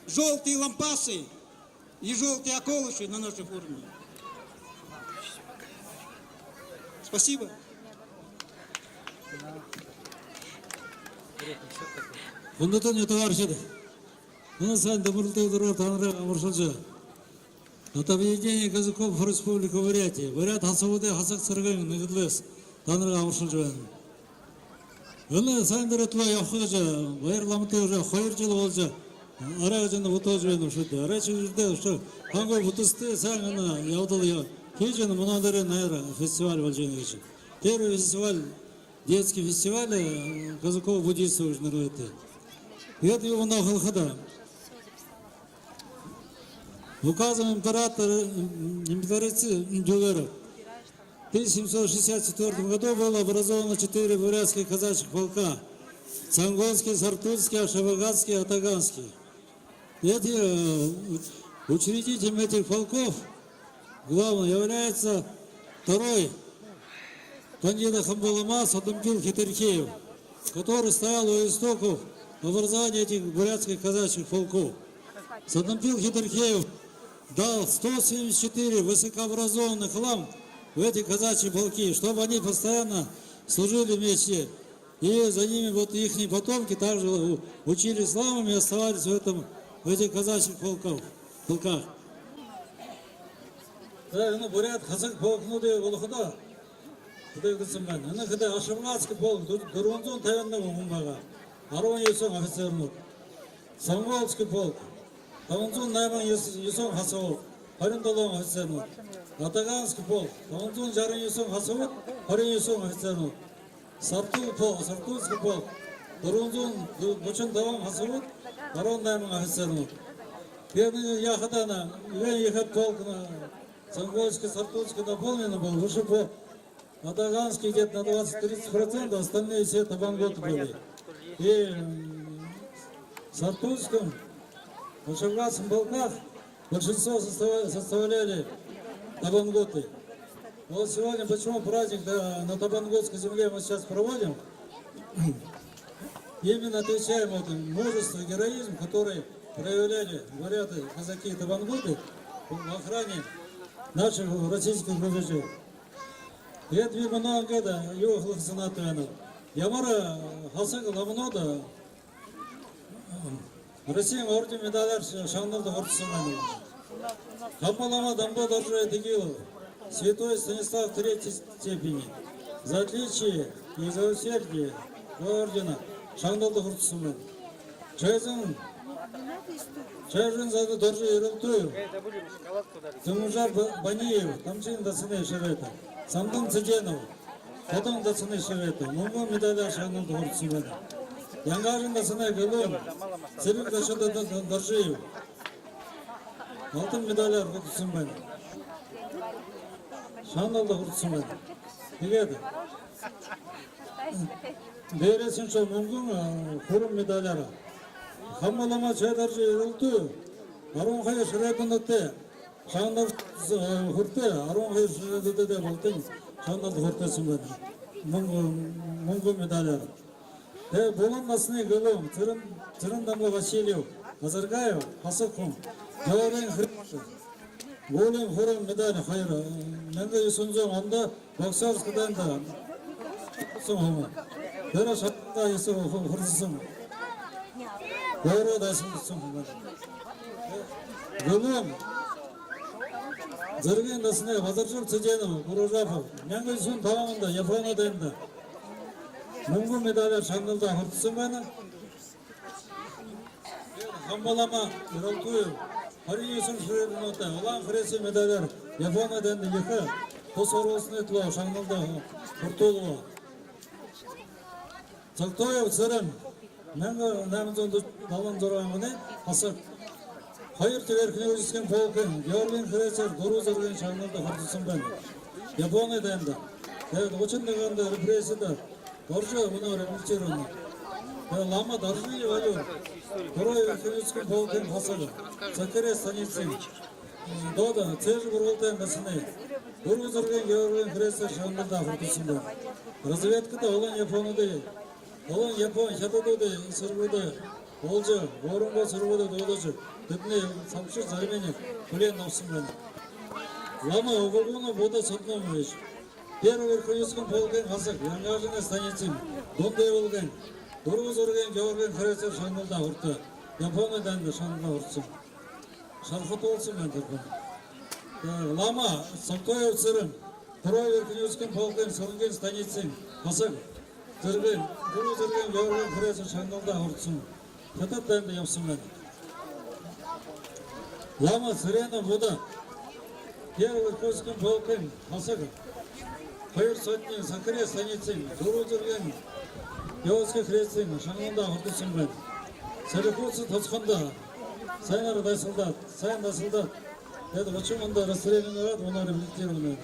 желтые лампасы и желтые околыши на нашей форме. Спасибо. Фундатон товарищи, у нас это объединение казаков Республики Бурятия. Бурят Хасавуде Хасак Сарган Нагидлес, Танра Амуршаджан. Она Сандратла Яхаджа, Вайрламты уже Хайрджил Волджа, Араджан Вутоджан Шута, Рачи, что Ханго Вутусте Сангана, Яудалия, Хиджан Монадаре Найра, фестиваль Вальджановича. Первый фестиваль, детский фестиваль казаков буддистов уже народы. И это его нахалхада. Указом императрицы Дюлера в 1764 году было образовано 4 бурятских казачьих полка. Цангольский, Сартульский, Ашавагатский, Атаганский. Эти учредителем этих полков главным является второй Кандида Хамбалама Садампил Хитерхеев, который стоял у истоков образования этих бурятских казачьих полков. Садампил Хитерхеев дал 174 высокообразованных лам в эти казачьи полки, чтобы они постоянно служили вместе. И за ними вот их потомки также учились ламами и оставались в этих казачьих полках. Да, бурят, хазак полк, голохуда. Когда Ашамгатский полк, Дурунзун таянного умбага, Арон Юсон офицернут, Самголский полк, Таванзун Найман Юсон Хасову, Хариндалон офицернут, Атаганский полк, Таванзун Жарин Юсон Хасову, Харин Юсон офицернут, Сартульский полк, Дурунзун Бучан Даван Хасову, Арон Найман офицернут. Первый Яхадана, Ехат полк на Самгольский, Сартульский наполнен был, выше по Атаганский где-то на 20-30%, остальные все табанготы были. И в Сартульском, в Шавгатском полках большинство составляли табанготы. Вот сегодня почему праздник на Табанготской земле мы сейчас проводим, именно отвечаем вот мужество и героизм, который проявляли буряты, казаки и табанготы в охране наших российских рубежей. И это много года юхлых санатуянов. Ямара хасак ламнода Россия орден медалер шандалда орден. Хамалама дамбо доржая тегилов. Святой Станислав третьей степени. За отличие и за усердие ордена шандалда орден. Чайжин зады доржая ирылтую. Тимужар Баниев, тамчин дасыне шерета. Самдан Цыденов, потом дацаны шевета, муму медаля шанал дорцивена. Янгажин дацаны гэлом, цирк дашада доржиев. Алтын медаля дорцивена. Шанал дорцивена. Биледі. Бересін шо мумгун хурум медаляра. Хамалама чайдаржи ирылту, арун хая шеретін датте. Шанал хурте, арон хешдеде болтын, шанал хурте сумбен, мунго медаляр. Болоннасыны гылым, Цырындамо Васильев, Азаргаев, Хасакум, Гаварен Хрипши, Болин Хурам медаль хайра, Менга Юсунзон, онда боксерскадан да, сумхума. Бера шатта есу хурсысым, Гавара да сумхума. Гылым, Зарген дасыне Базаржур Цыденов, Буружапов, Мянгы Сун Тавамында, Японияда Мунгу медаля шандалда хуртсымбана, Хамбалама Иралтуев, Харинесун Шребинота, Улан Хреси медаляр, Японияда Ека, Тосоросны Тло, шандалда хуртулуа. Цактоев Цырым, Мянгы Намзон Далан Зорамыны, Хасак. Hayır tüberkülozisken polkun, Georgin Kreser, Doruzergen şanlarda hırtısından. Japonya'dan da. Evet, uçundağında represiyada. Dorca bunu öğrenmiştir onu. Lama darjıyı valıyor. Tüberkülozisken polkun hasalı. Sakare sanitsin. Doda, Цежи Бургалтен басыны. Doruzergen Georgin Kreser şanlarda hırtısından. Разведкада olan Japonya'da. Olan Japon, Şadodo'da, Sırgı'da. Olca, Borunga Sırgı'da doğdacı. Дебне самшир заремене плен навсымдан. Лама обогуна вода сотномович. Первый верховецком полкен хасак, янгажына станицин, дондай болген, дургуз орген, георген хресер шандалда урта. Япониядан да шандалда уртсын. Шархат олсын мен дырпын. Лама, Сактоев Цырым, второй верховецком полкен сырген станицин, хасак, дырген, дургуз орген, георген хресер шандалда уртсын. Хататтан да явсын мен. Лама Сырена вода. Первый Косткин полкин Хасага. Хайыр сотни Сакаре станицин. Дурузерген Йоски хрестин. Шаңында хуртысын бен. Сәрекосы тосқанда. Сайнар дай солдат. Сайн да солдат. Это почему он да расстрелянный, он реабилитированный.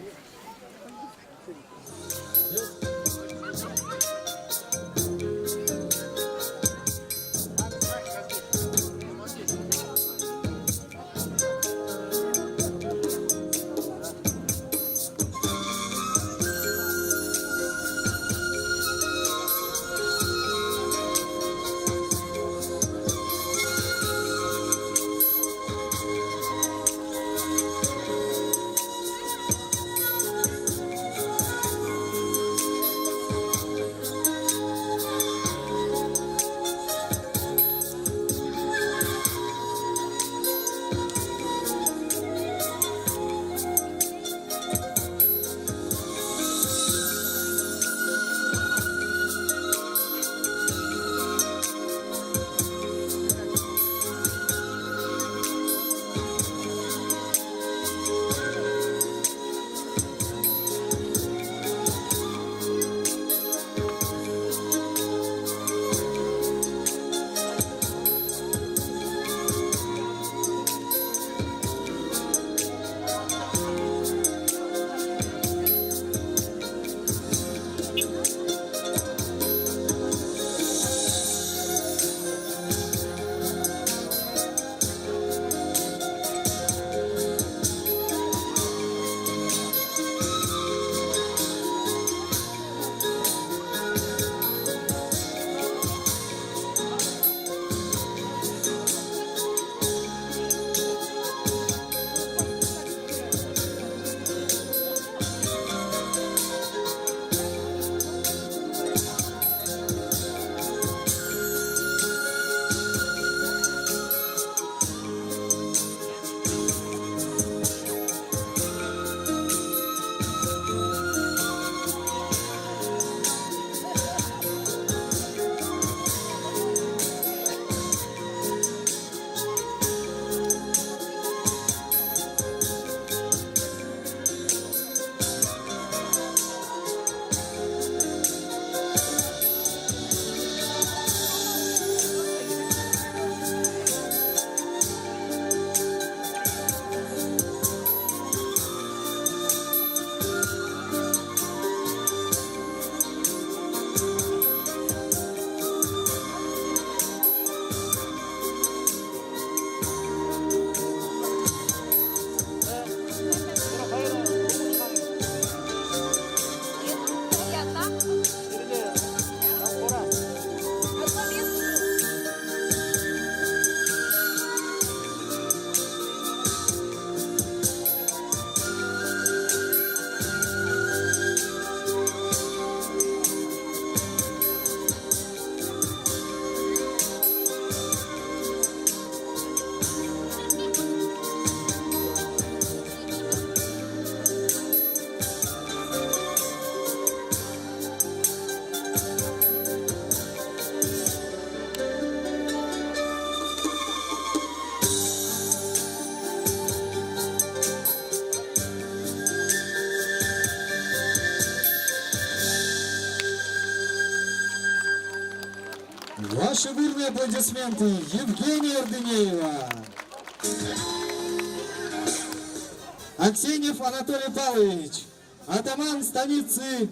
Ваши бурные аплодисменты Евгения Ердынеева. Аксеньев Анатолий Павлович, атаман станицы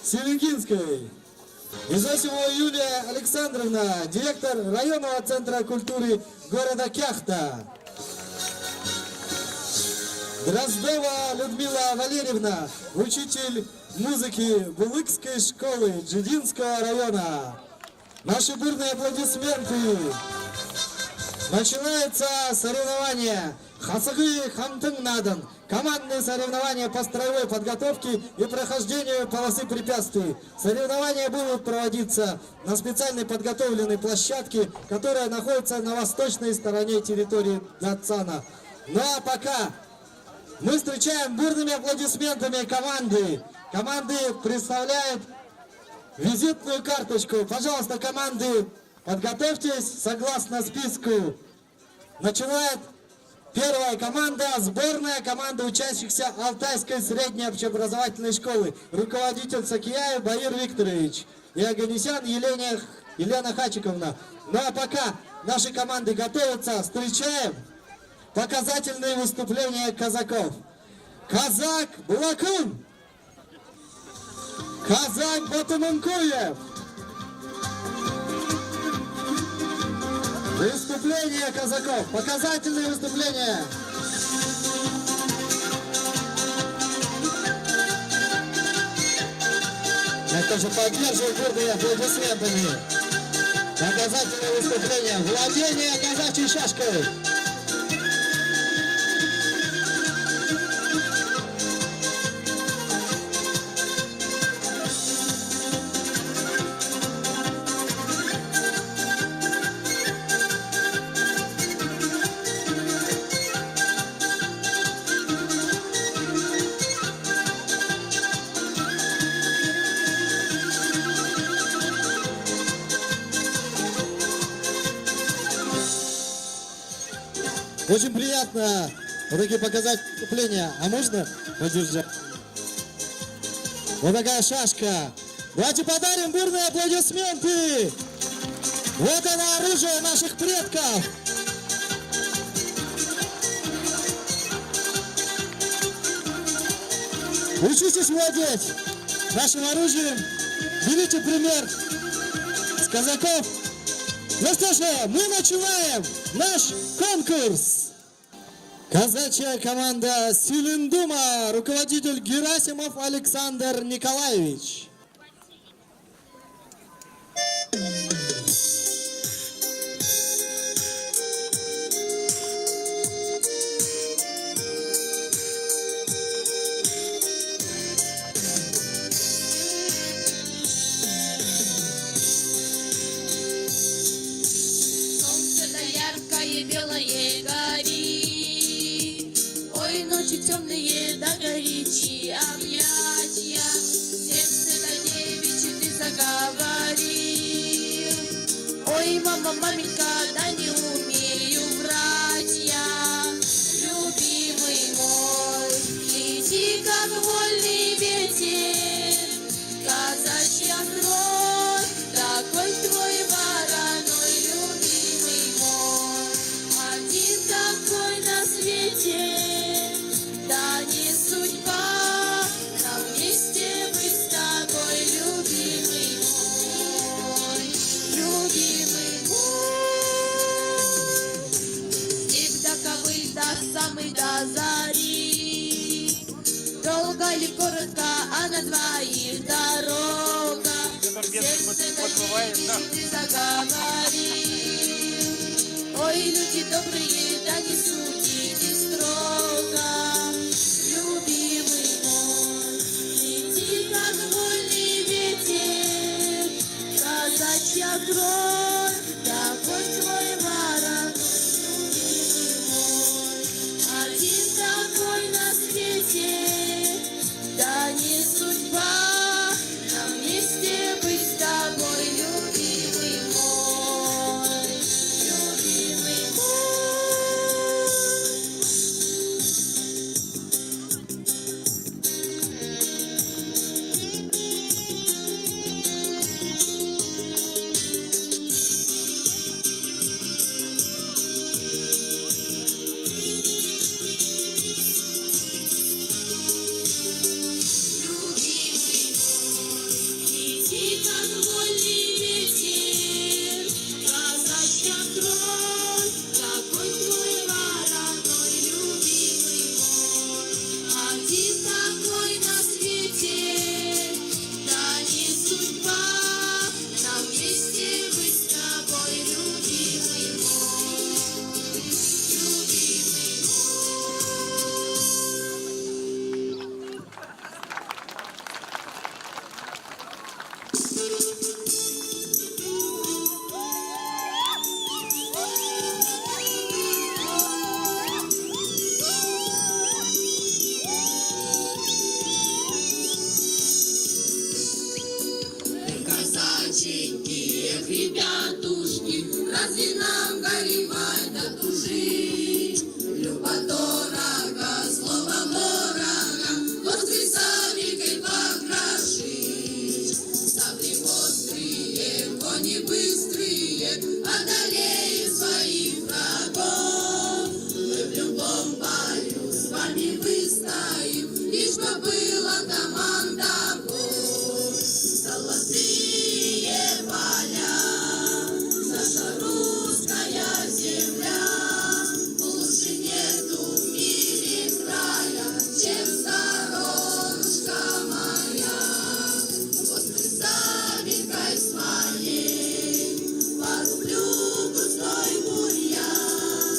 Селенгинской. Изосимова Юлия Александровна, директор районного центра культуры города Кяхта. Дроздова Людмила Валерьевна, учитель музыки Булыкской школы Джидинского района. Наши бурные аплодисменты. Начинается соревнование Хасагы Хамтын Надан. Командные соревнования по строевой подготовке и прохождению полосы препятствий. Соревнования будут проводиться на специальной подготовленной площадке, которая находится на восточной стороне территории Датсана. Ну а пока мы встречаем бурными аплодисментами команды. Команды представляют визитную карточку. Пожалуйста, команды, подготовьтесь согласно списку. Начинает первая команда, сборная команда учащихся Алтайской средней общеобразовательной школы. Руководитель Сакияев Баир Викторович и Аганесян Елена Хачиковна. Ну а пока наши команды готовятся, встречаем показательные выступления казаков. Казак Булакун, казак Батуманкуев. Выступление казаков, показательные выступления. Я тоже поддерживаю бурными аплодисментами. Показательные выступления. Владение казачьей шашкой. Очень приятно вот такие показать выступления. А можно подержать? Вот такая шашка. Давайте подарим бурные аплодисменты. Вот оно, оружие наших предков. Учитесь владеть нашим оружием. Берите пример с казаков. Ну что же, мы начинаем наш конкурс. Казачья команда Силендума, руководитель Герасимов Александр Николаевич. Белое гори, ой, ночи темные да горячие объятия, сердце на девичьи ты заговори. Ой, мама, маменька, да не умею врать я, любимый мой, лети как вольный ветер, казачья кровь, такой твой вороной, любимый мой. Один такой на свете, да не судьба, нам вместе быть с тобой, любимый мой, любимый мой. Степь да ковыль до самой до зари, долго ли коротко, а на двоих дорога, сердце на девичьи ты заговори. Ой, люди добрые, да не судите строго, любимый мой, лети как вольный ветер, казачья кровь, такой твой ворон, любимый мой, один такой на свете, да не судьба, нам вместе быть с тобой, любимый мой. Любимый мой. мальчики, эх, ребятушки, разве нам горевать да тужить? Люба дорого, слово ворога, воскресальникой покрошить. Сабли острые, кони быстрые, одолеют своих врагов. Мы в любом бою с вами выстоим, лишь бы была команда гол. Золотые поля, наша русская земля, лучше нету в мире края, чем сторонушка моя. Вот мы савикой своей порублю густой бурьян,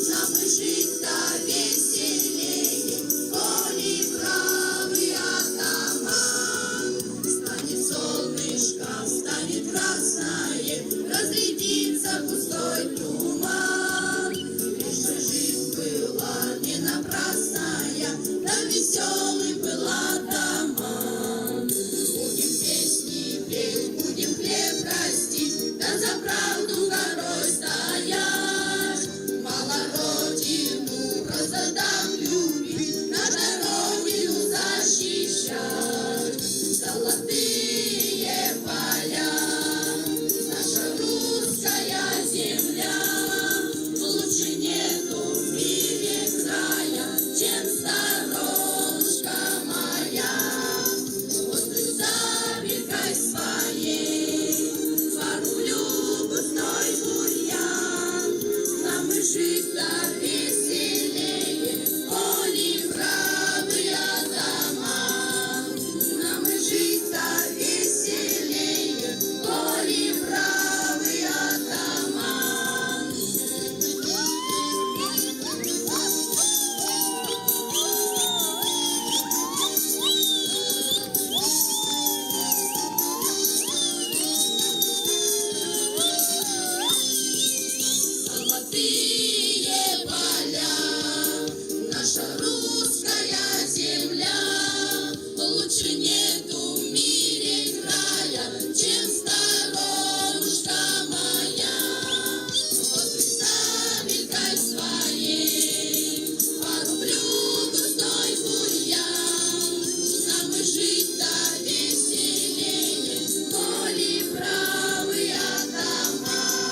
нам и жить-то веселее, коли правый атаман. Станет солнышко, станет красное, разрядится густой туман. Лишь бы жизнь была не напрасная, да веселый был атаман. Будем песни петь, будем хлеб растить, да за правду горой стоять. Мало родину розадам любит, на дороге защищать. Золотые поля, наша русская земля, лучше нету в мире края, чем сторонушка моя. Вот ты забегай своей, порублю густой бурьян, нам и жить-то веселее, коли правый атаман. Нам и жить-то веселее, коли правый атаман. Золотые поля, наша русская земля, лучше нету в мире края, чем сторонушка моя. Вот и сабелькой своей порублю густой бурьян, нам и жить-то веселее, коли правый атаман.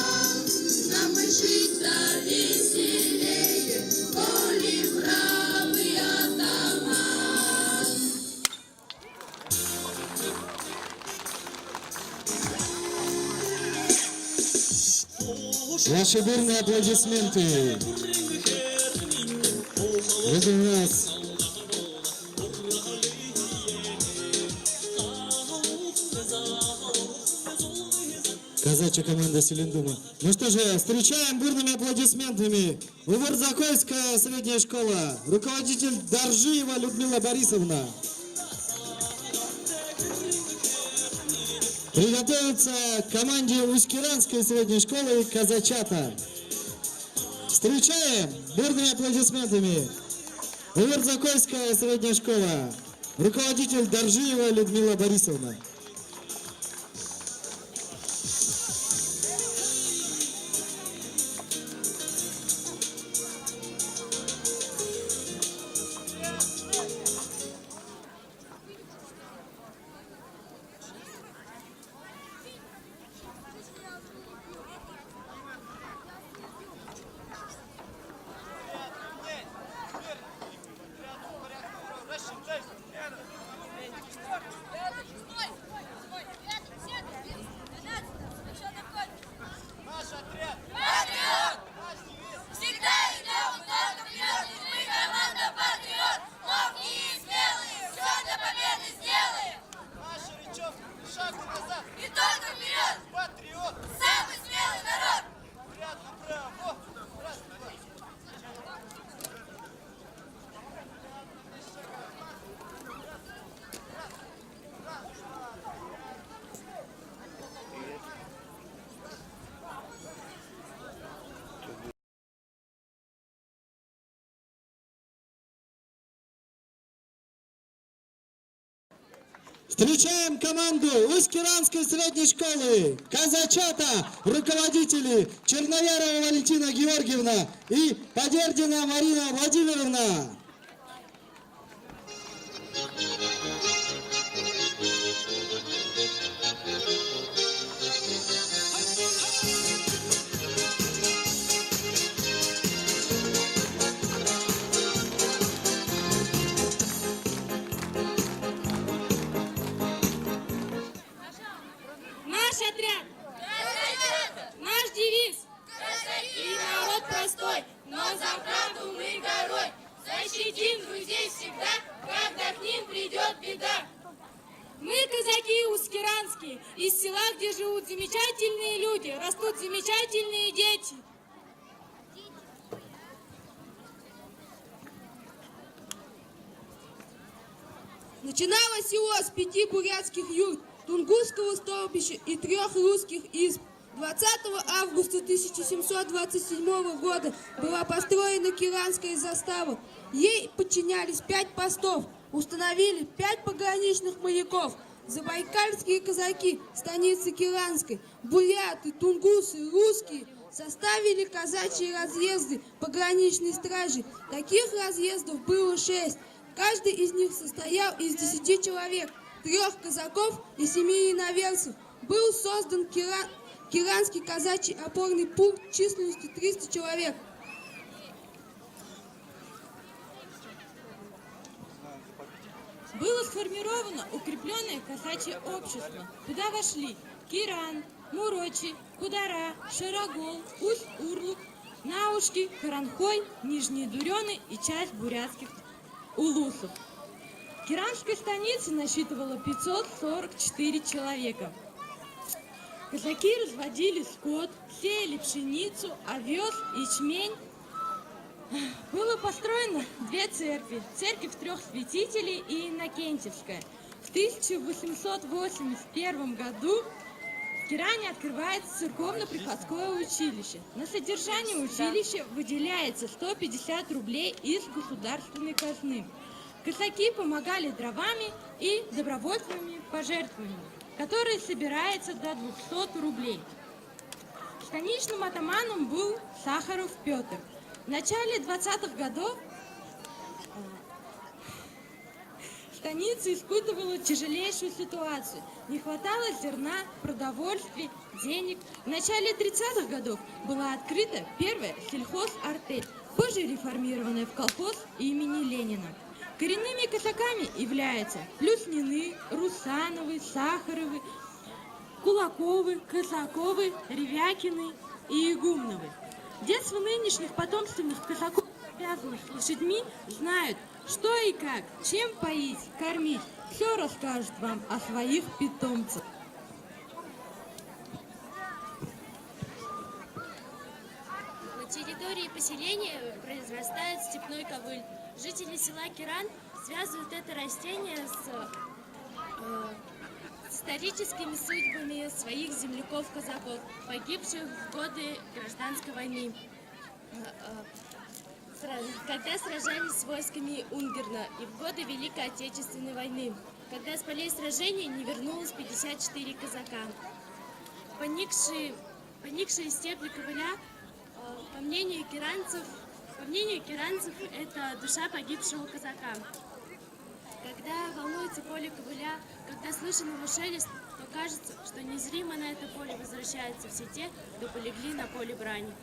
Нам и жить-то веселее, коли правый атаман. Ваши бурные аплодисменты. Вот у нас казачья команда Селендума. Ну что же, встречаем бурными аплодисментами Уварзакойская средняя школа, руководитель Доржиева Людмила Борисовна. Приготовиться к команде Усть-Киранской средней школы казачата. Встречаем бурными аплодисментами Уварзакойская средняя школа, руководитель Доржиева Людмила Борисовна. Встречаем команду Усть-Киранской средней школы «Казачата», руководители Черноярова Валентина Георгиевна и Подердина Марина Владимировна. Наш отряд! Наш девиз! И народ простой, но за правду мы горой. Защитим друзей всегда, когда к ним придет беда. Мы казаки усть-киранские, из села, где живут замечательные люди, растут замечательные дети. Начиналось село с 5 бурятских юрт, тунгусского столбища и 3 русских изб. 20 августа 1727 года была построена Киранская застава. Ей подчинялись 5 постов, установили 5 пограничных маяков. Забайкальские казаки станицы Киранской, буряты, тунгусы, русские составили казачьи разъезды пограничной стражи. Таких разъездов было 6. Каждый из них состоял из 10 человек, 3 казаков и 7 иноверцев. Был создан Киранский казачий опорный пункт численностью 300 человек. Было сформировано укрепленное казачье общество, куда вошли Киран, Мурочи, Кудара, Шарогол, Усть-Урлук, Наушки, Харанхой, Нижние Дурены и часть бурятских улусов. Киранская станица насчитывала 544 человека. Казаки разводили скот, сеяли пшеницу, овес, ячмень. Было построено 2 церкви. Церковь 3 святителей и Иннокентьевская. В 1881 году в Киране открывается церковно-приходское училище. На содержание училища выделяется 150 рублей из государственной казны. Казаки помогали дровами и добровольными пожертвованиями, которые собираются до 200 рублей. Станичным атаманом был Сахаров Петр. В начале 20-х годов станица испытывала тяжелейшую ситуацию. Не хватало зерна, продовольствия, денег. В начале 30-х годов была открыта первая сельхозартель, позже реформированная в колхоз имени Ленина. Коренными казаками являются Плюснины, Русановы, Сахаровы, Кулаковы, Казаковы, Ревякины и Игумновы. Детство нынешних потомственных казаков, связанных с лошадьми, знают, что и как, чем поить, кормить. Все расскажут вам о своих питомцах. На территории поселения произрастает степной ковыль. Жители села Киран связывают это растение с историческими судьбами своих земляков-казаков, погибших в годы гражданской войны, когда сражались с войсками Унгерна, и в годы Великой Отечественной войны, когда с полей сражений не вернулось 54 казака. Поникшие стебли ковыля, по мнению киранцев, это душа погибшего казака. Когда волнуется поле ковыля, когда слышен его шелест, то кажется, что незримо на это поле возвращаются все те, кто полегли на поле брани.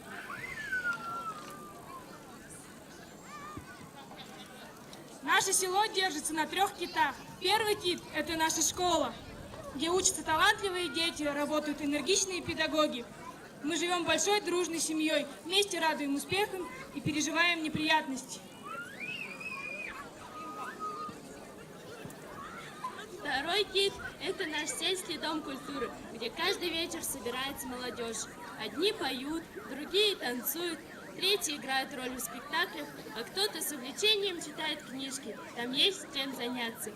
Наше село держится на 3 китах. Первый кит – это наша школа, где учатся талантливые дети, работают энергичные педагоги. Мы живем большой дружной семьей, вместе радуем успехам и переживаем неприятности. Второй кит – это наш сельский дом культуры, где каждый вечер собирается молодежь. Одни поют, другие танцуют, третьи играют роль в спектаклях, а кто-то с увлечением читает книжки. Там есть чем заняться.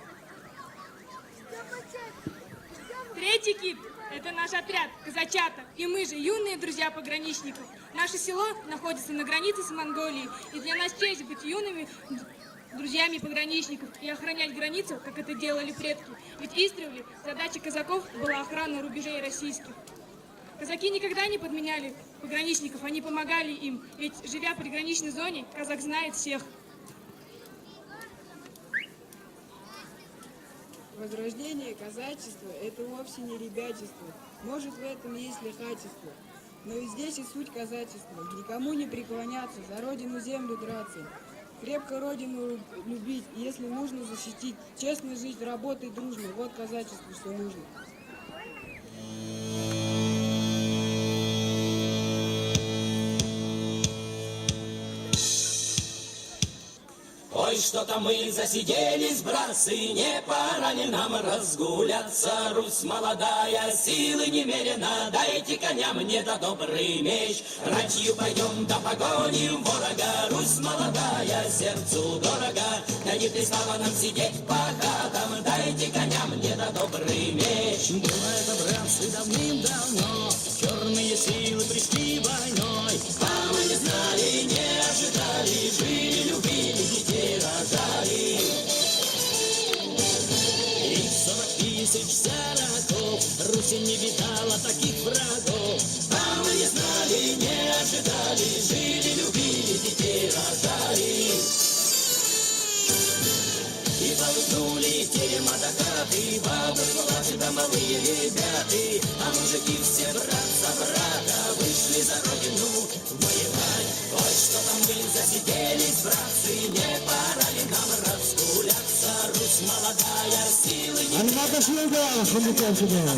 Третий кит – это наш отряд «Казачата», и мы же юные друзья пограничников. Наше село находится на границе с Монголией, и для нас честь быть юными друзьями пограничников и охранять границу, как это делали предки. Ведь издревле задача казаков была охрана рубежей российских. Казаки никогда не подменяли пограничников, они помогали им, ведь, живя в приграничной зоне, казак знает всех. Возрождение казачества – это вовсе не ребячество. Может, в этом есть лихачество. Но и здесь и суть казачества. Никому не преклоняться, за родину землю драться. Крепко родину любить, если нужно защитить. Честно жить, работать дружно. Вот казачество, что нужно. Ой, что-то мы засиделись, братцы, не пора ли нам разгуляться? Русь молодая, силы немерено, дайте коня мне да добрый меч. Ратью пойдем да погоним ворога, Русь молодая, сердцу дорога. Да не пристало нам сидеть по хатам, дайте коня мне да добрый меч. Было это, братцы, давным-давно, черные силы пришли войной, а мы не знали, не ожидали, жили, любили, детей рожали. И 40 тысяч сороков Руси не видала таких врагов, а мы не знали, не ожидали, жили, любили, детей рожали. И полыхнули терема до хаты, бабушки, младшие да малые ребята, а мужики все брат за брата вышли за родину воевать. Ой, что там мы засиделись, братцы, не пора ли нам разгуляться? Русь молодая, силы не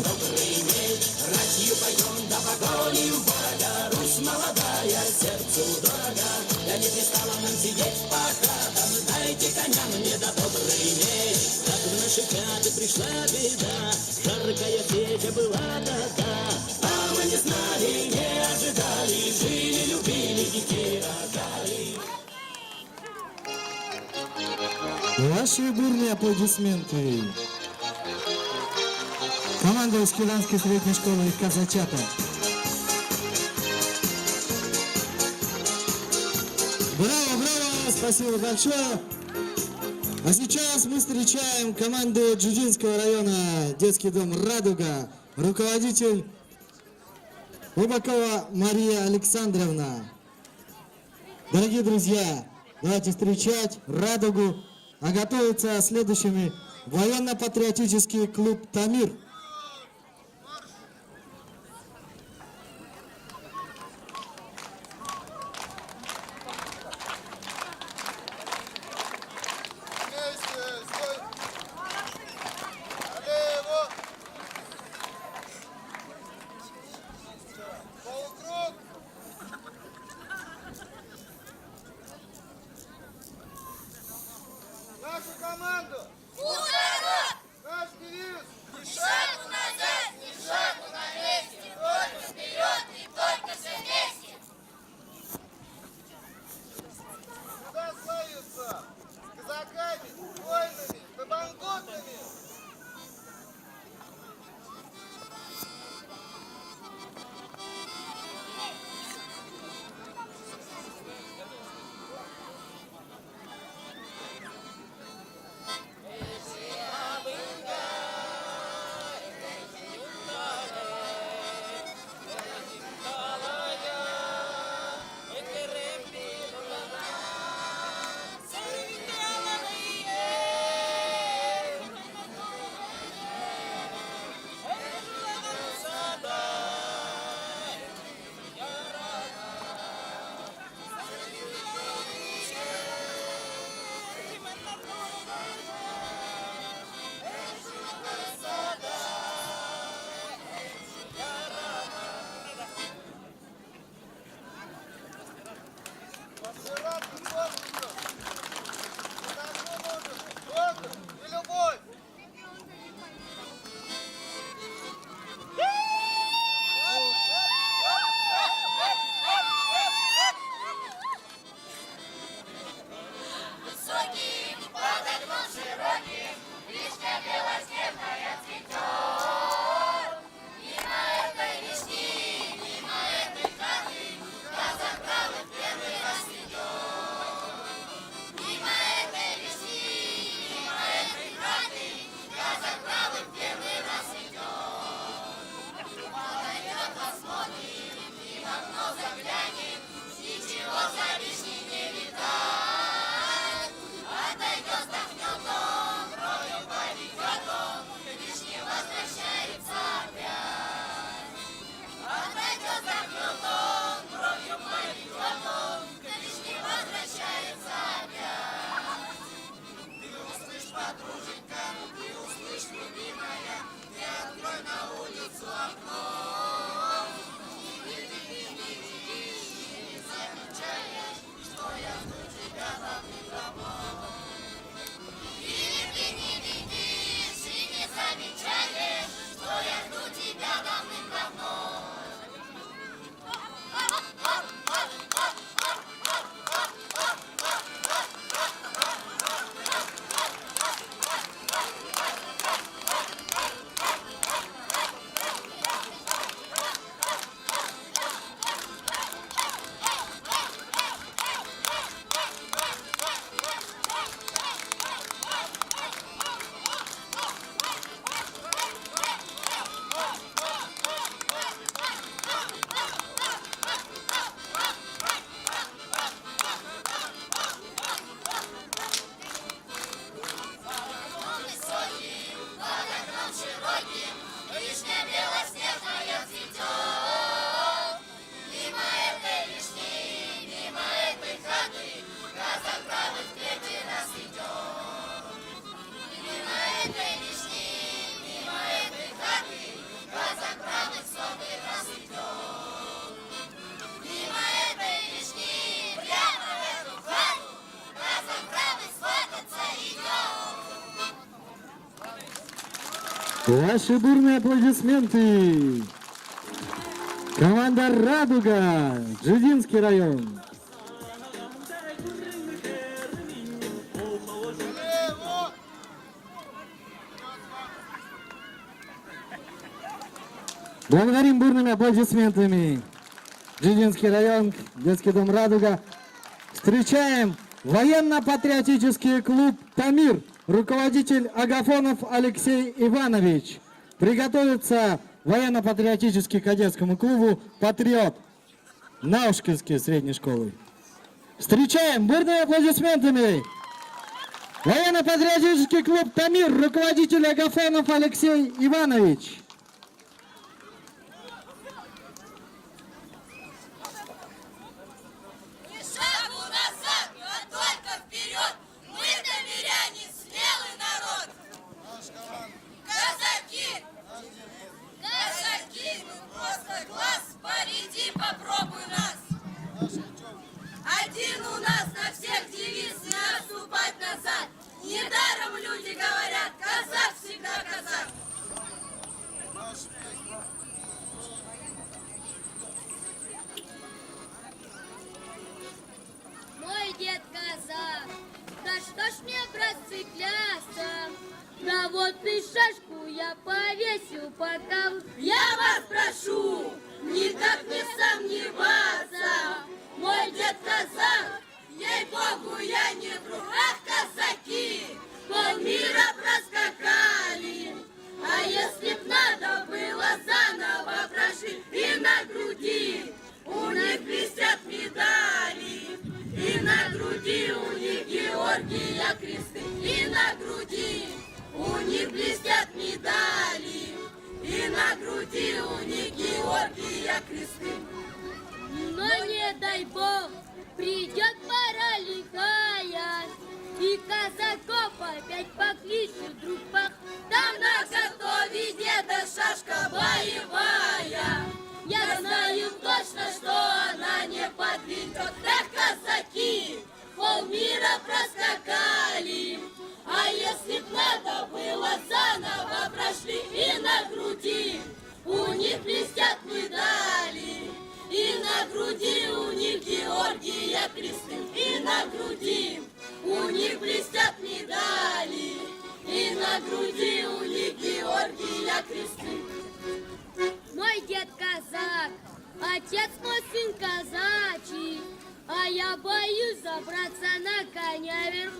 добрый меч, ратью пойдем да погоним ворога. Русь молодая, сердцу дорога, да не пристало нам сидеть по хатам, дайте коня мне да добрый меч. Как в наши хаты пришла беда, жаркая сеча была тогда, а мы не знали, не ожидали, жили, любили, детей рожали. Ваши бурные аплодисменты. Команда Искилянской средней школы и казачата. Браво, браво, спасибо большое. А сейчас мы встречаем команду Джуджинского района, детский дом «Радуга», руководитель Рыбакова Мария Александровна. Дорогие друзья, давайте встречать «Радугу», а готовится следующими военно-патриотический клуб «Тамир». Нашу команду! Ура! Наш девиз! заглянет, ничего за лишний не видать. Отойдет, вздохнет он, кровью поведет он, лишь не возвращается опять. Отойдет, вздохнет он, кровью поведет он, лишь не возвращается опять. Ты услышь, подруженька, ты услышь, любимая, ты открой на улицу окно. Не замечаешь, что я жду тебя давным-давно. Или ты не видишь и не замечаешь, что я жду тебя давным-давно. Вишня белоснежная цветет. Мимо этой вишни, мимо этой хаты, казак-правый в третий раз идет. Мимо этой вишни, мимо этой хаты, казак-правый в сотый раз идет. Мимо этой вишни, прямо в эту хату, казак-правый свататься идет. Ваши бурные аплодисменты. Команда «Радуга», Джидинский район. Благодарим бурными аплодисментами Джидинский район, детский дом «Радуга». Встречаем военно-патриотический клуб «Тамир». Руководитель Агафонов Алексей Иванович. Приготовиться военно-патриотический кадетскому клубу «Патриот» Наушкинской средней школы. Встречаем бурными аплодисментами военно-патриотический клуб «Тамир», руководитель Агафонов Алексей Иванович. Ни шагу назад, а только вперед. Мы, тамиряне, смелый народ. Казаки, казаки, ну просто класс. Пореди, попробуй нас. Один у нас на всех девиз: не отступать назад. Недаром люди говорят: казак всегда казак. Мой дед казак, да что ж мне, братцы, клясться? Да вот и шашку я повесил, пока... Я вас прошу, никак не сомневаться. Мой дед казак, ей-богу, я не вру. Ах, казаки, полмира проскакали. А если б надо было, заново прошли. И на груди у них блестят медали. И на груди у них Георгия кресты. И на груди у них блестят медали. И на груди у них Георгия кресты. Но не дай бог, придет пора лихая, и казаков опять покличут друг пах. Там на готове деда шашка боевая. Я знаю точно, что она не подведет. Эх, казаки, полмира проскакали. А если б надо было, заново прошли. И на груди у них блестят медали. И на груди у них Георгия кресты. И на груди у них блестят медали. И на груди у них Георгия кресты. Мой дед казак, отец мой сын казачий, а я боюсь забраться на коня вверх.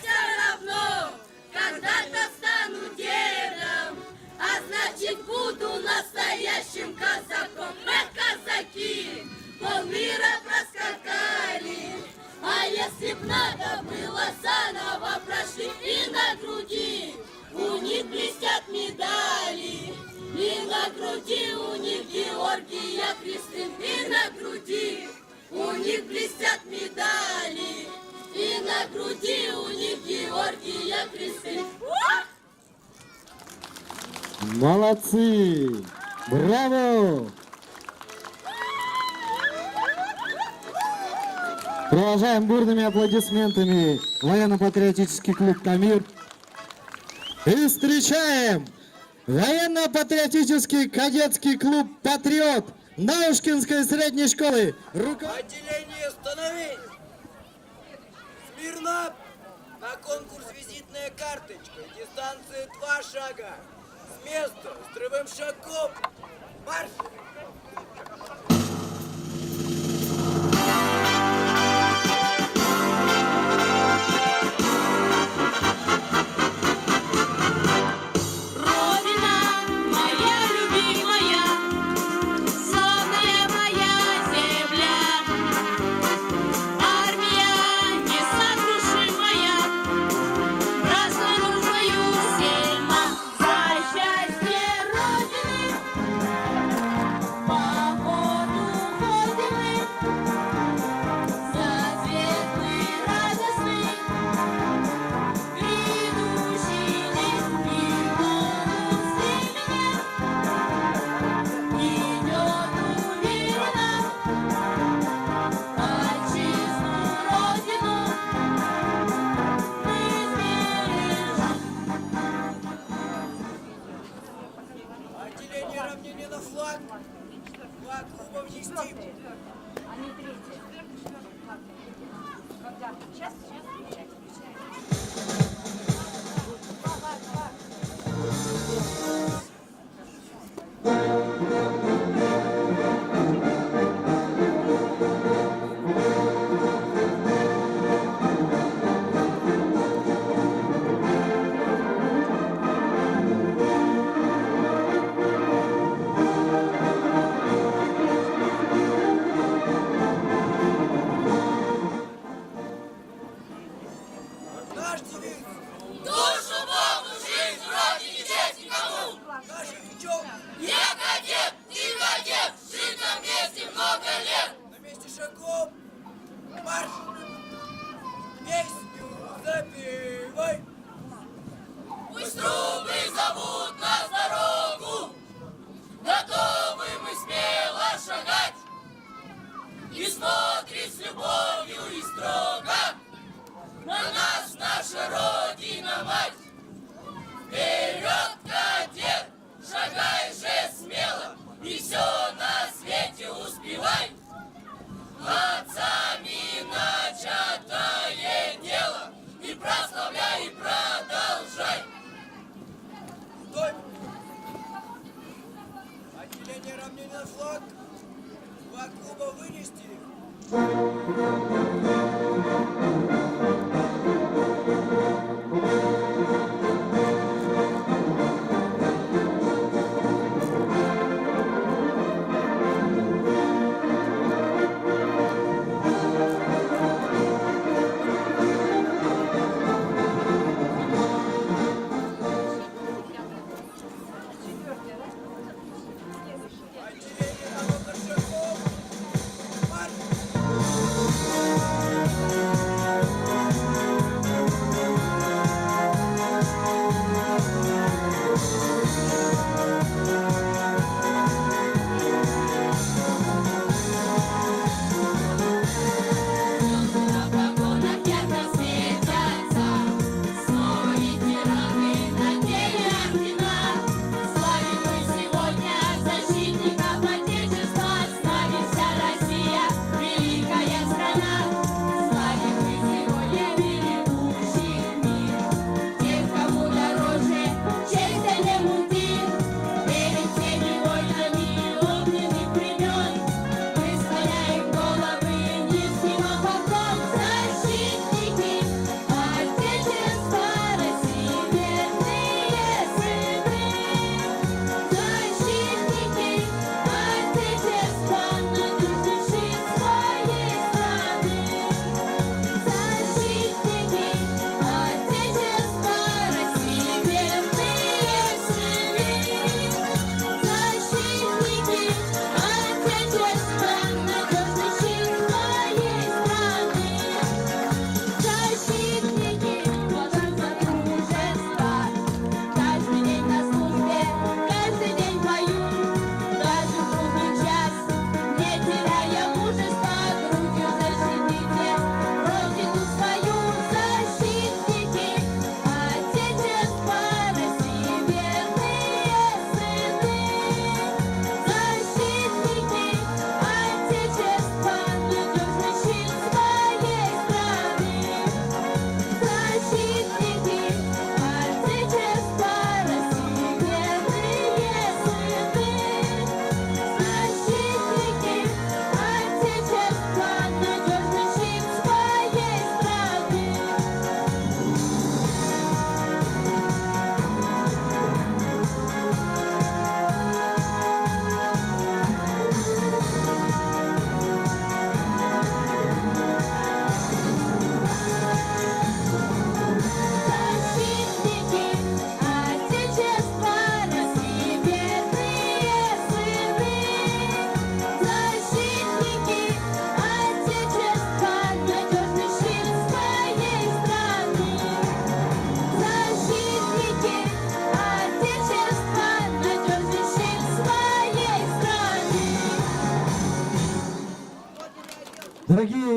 Все равно, когда-то стану дедом, а значит буду настоящим казаком. Эх, казаки, Георгия кресты и на груди у них блестят медали, и на груди у них Георгия кресты. Молодцы! Браво! Продолжаем бурными аплодисментами военно-патриотический клуб «Тамир». И встречаем военно-патриотический кадетский клуб «Патриот» Наушкинской средней школы. Отделение становись! Смирно! На конкурс визитная карточка. Дистанция 2 шага. С места, строевым шагом. Марш!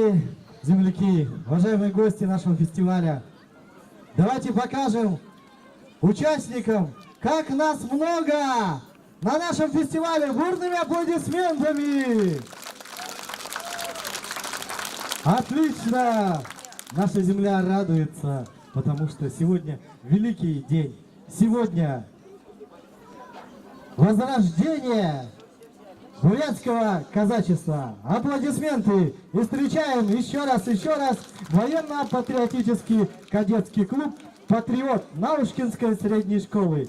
коллеги, земляки, уважаемые гости нашего фестиваля, давайте покажем участникам, как нас много на нашем фестивале, бурными аплодисментами. Отлично! Наша земля радуется, потому что сегодня великий день. Сегодня возрождение бурятского казачества. Аплодисменты! И встречаем еще раз военно-патриотический кадетский клуб «Патриот» Наушкинской средней школы.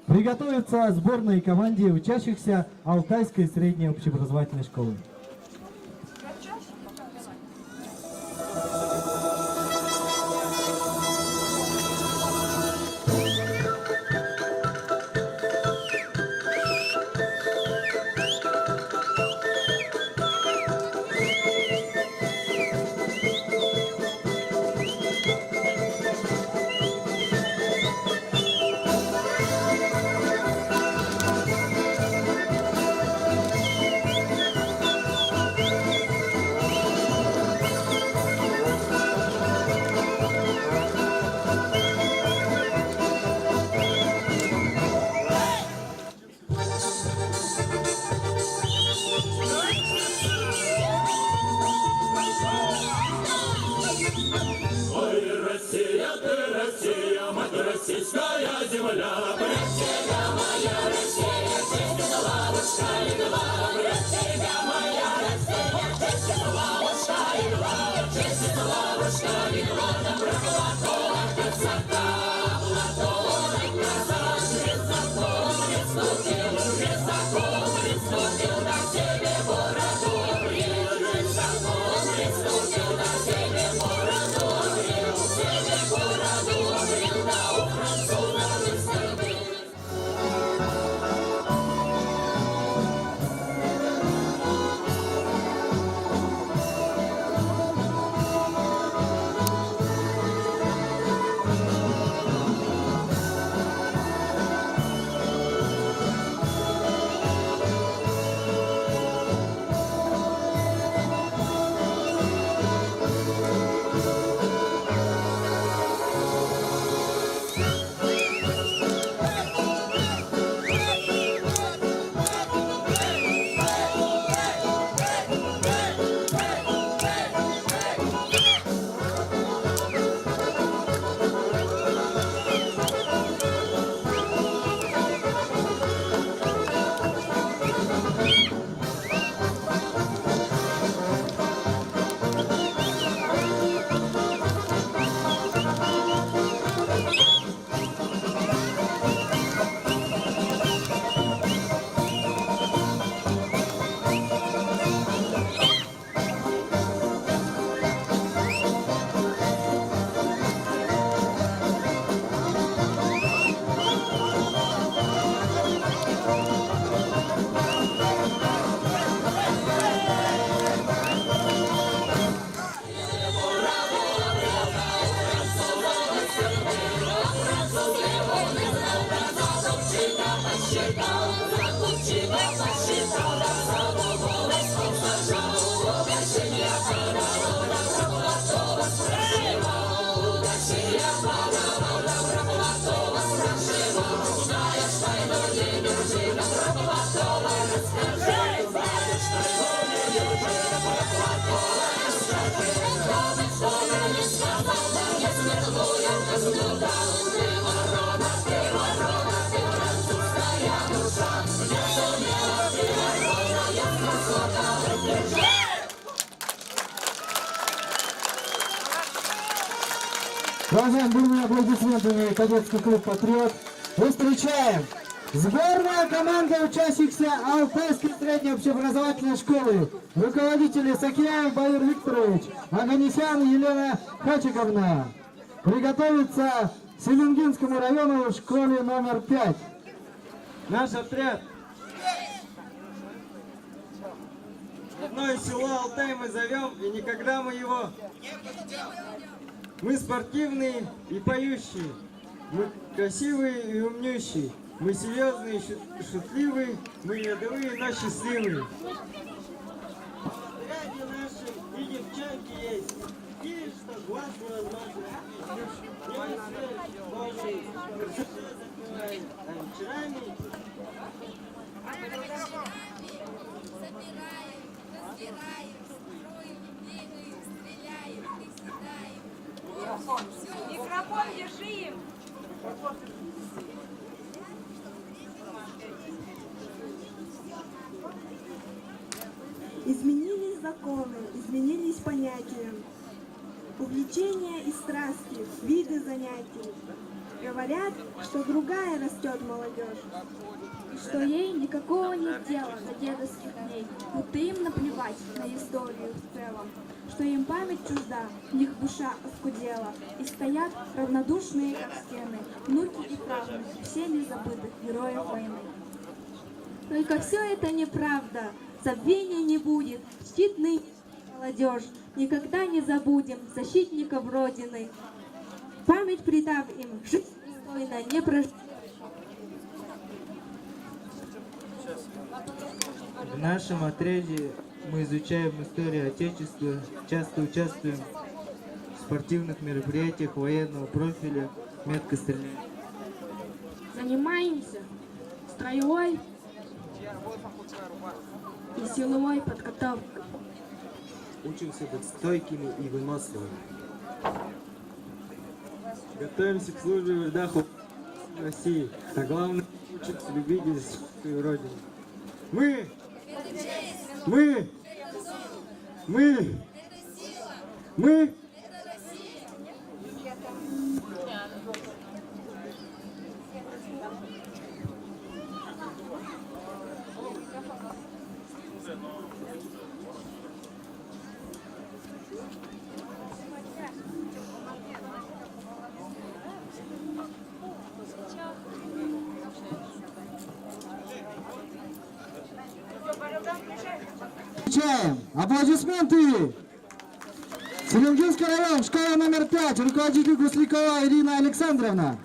Приготовиться сборной команде учащихся Алтайской средней общеобразовательной школы. Российская земля, Россия моя, Россия, честь это лавочка легла, Россия моя, Россия, честь это лавочка легла, честь это лавочка легла, там проколотова красота, платоной казак, приступил на себе бороду, приступил на себе бороду, себе бороду, Продолжаем бурными аплодисментами кадетский клуб «Патриот». Мы встречаем сборная команда учащихся Алтайской средней общеобразовательной школы. Руководители Сакияев Баир Викторович, Аганесян Елена Хачиковна. Приготовиться Селенгинскому району в школе номер 5. Наш отряд. Родное село Алтай мы зовем, и никогда мы его... Мы спортивные и поющие, мы красивые и умнющие, мы серьезные и шутливые, мы рядовые, но счастливые. В отряде нашем и девчонки есть. И что глаз невозможно. Днем свет Божий, красотой закрывает, а вечерами Собираем, разбираем, строим, бегаем, стреляем, приседаем. Микрофон держи им. Изменились законы, изменились понятия, увлечения и страсти, виды занятий. Говорят, что другая растет молодежь, и что ей никакого нет дела до дедовских дней, будто им наплевать на историю в целом, что им память чужда, их душа оскудела, и стоят равнодушные, как стены, внуки и правнуки всеми забытых героев войны. Только все это неправда, забвения не будет, чтит ныне молодежь, никогда не забудем защитников Родины. Память придав им, жизнь достойно не прожить. в нашем отряде мы изучаем историю Отечества, часто участвуем в спортивных мероприятиях военного профиля, метко стреляем. Занимаемся строевой и силовой подготовкой. Учимся быть стойкими и выносливыми. Готовимся к службе в рядах России, а главное учимся любить и защищать свою родину. Мы! Встречаем! Аплодисменты! Селенгинский район, школа номер 5, руководитель Гусликова Ирина Александровна.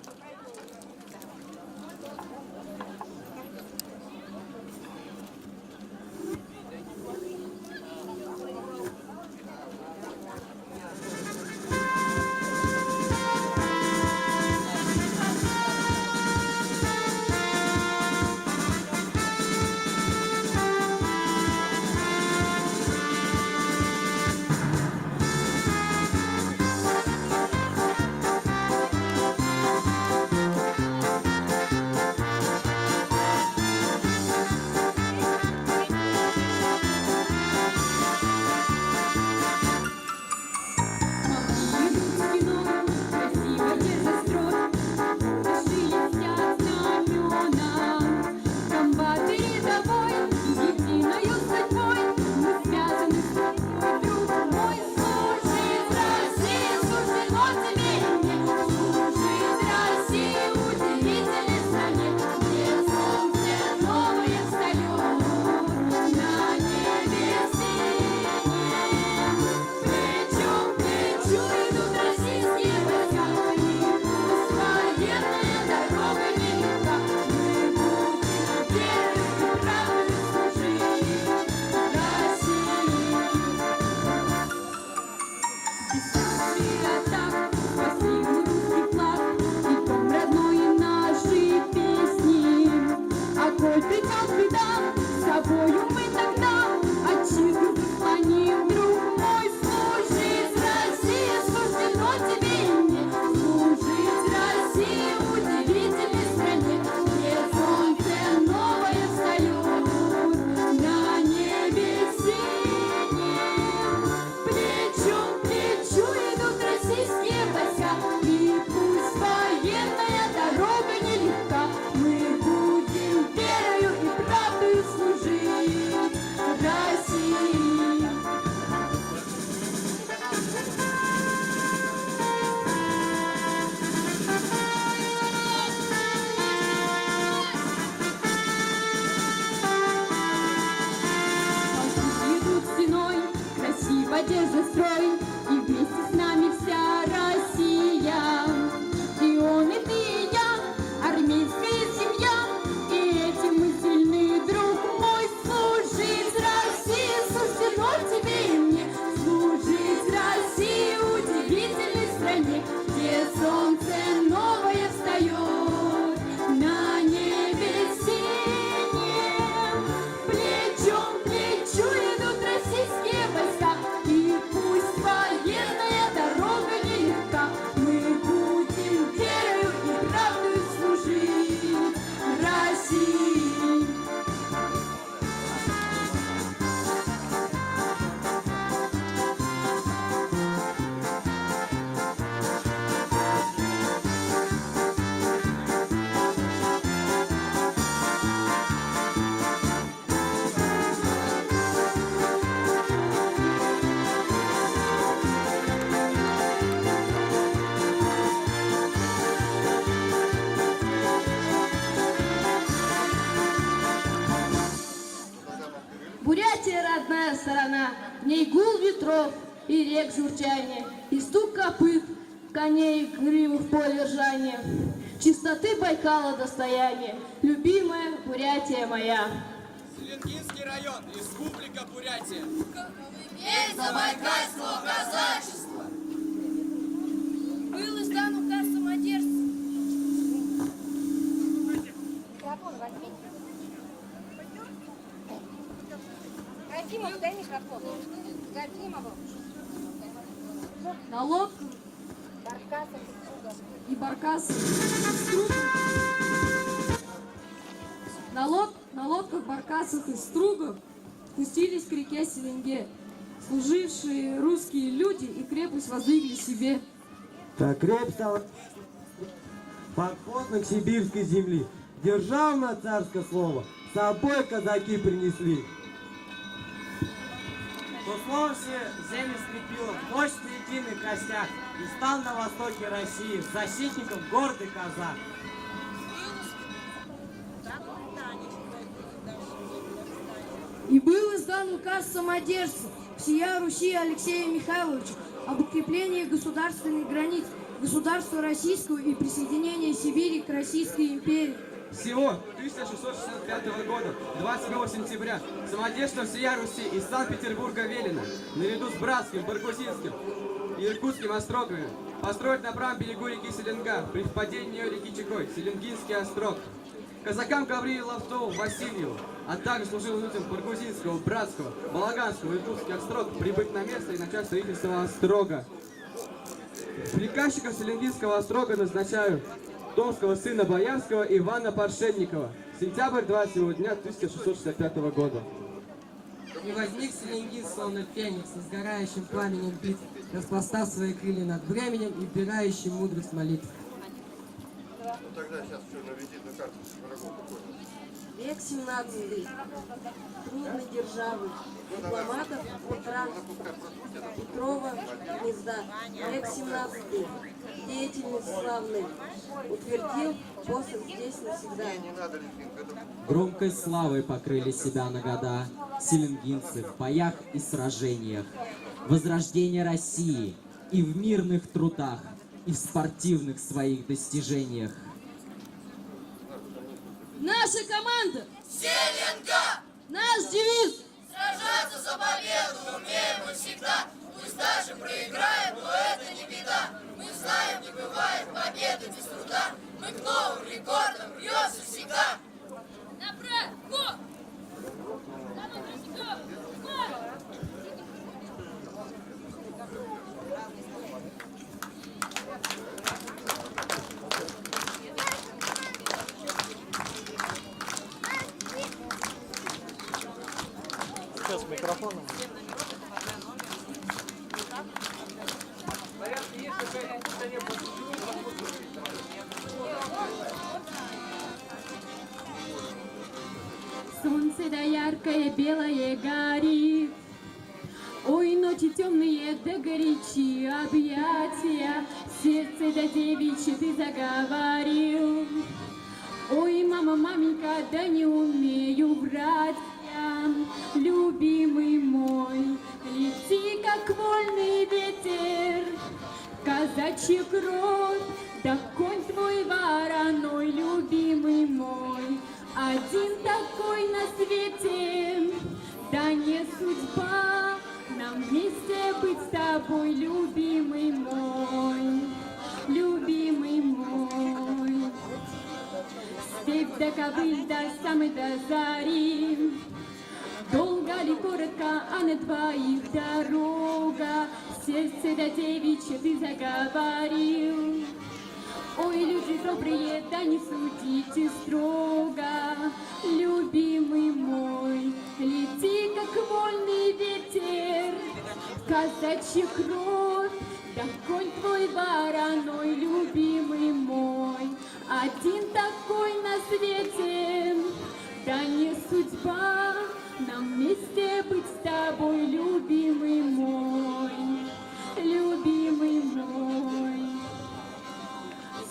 одежда строй, и вместе с нами вся Россия. И он, и ты, и я, армейская семья, и этим мы сильны, друг мой, служить России суждено тебе и мне. Бурятия родная сторона, в ней гул ветров и рек журчание, и стук копыт коней гриву в поле ржания. Чистоты Байкала достояние, любимая Бурятия моя. Селенгинский район, Республика Бурятия. Колыбель забайкальского казачества. Был издан указ самодержца. Микрофон возьми. Трофимов, дай микрофон. Трофимову. Налог Баркасов и баркас на лодках, баркасах и стругах спустились к реке Селенге. Служившие русские люди и крепость воздвигли себе. Так крепко подходно к сибирской земли. Державное царское слово, с собой казаки принесли. Услов все земли скрепило, мощь единый костяк, и стал на востоке России защитником гордый казак. И был издан указ самодержца всея Руси Алексея Михайловича об укреплении государственных границ государства российского и присоединении Сибири к Российской империи. Всего 1665 года, 27 сентября, самодержцам всея Руси из Санкт-Петербурга велено, наряду с Братским, Баргузинским и Иркутским острогами, построить на правом берегу реки Селенга, при впадении в нее реки Чекой, Селенгинский острог. Казакам Гаврилу Лавтову, Васильеву, а также служил людям Баргузинского, Братского, Балаганского и Иркутских острог прибыть на место и начать строительство острога. Приказчиком Селенгинского острога назначаю Томского сына Боярского Ивана Паршенникова. Сентябрь 20 дня 1665 года. И возник Селенгин, словно феникс, со сгорающим пламенем битв, распластав свои крылья над временем и вбирающим мудрость молитв. Тогда сейчас что, наведите на карту врагов какой-то. Век 17. Трудной державы. Дипломатов Петра Петрова гнезда. Век 17. Деятельность славный. Утвердил посох здесь навсегда. Громкой славой покрыли себя на года селенгинцы в боях и сражениях, возрождение России и в мирных трудах, и в спортивных своих достижениях. Наша команда! Селенга! Наш девиз! Сражаться за победу умеем мы всегда. Пусть даже проиграем, но это не беда. Мы знаем, не бывает победы без труда. Мы к новым рекордам рвемся всегда. Направо! Го! Сейчас микрофоном. Солнце да яркое, белое горит. Ой, ночи темные да горячи объятия, сердце да девичье ты заговорил. Ой, мама, маменька, да не умею врать я, любимый мой, лети, как вольный ветер, казачья кровь, да конь твой вороной, любимый мой, один такой на свете, да не судьба нам вместе быть с тобой, любимый мой, любимый мой. Степь да ковыль до самой до зари, долго ли, коротко, а на двоих дорога, сердце да девичье ты заговорил. Ой, люди добрые, да не судите строго, любимый мой, лети, как вольный ветер, казачья кровь, да конь твой вороной, любимый мой, один такой на свете, да не судьба нам вместе быть с тобой, любимый мой, любимый мой.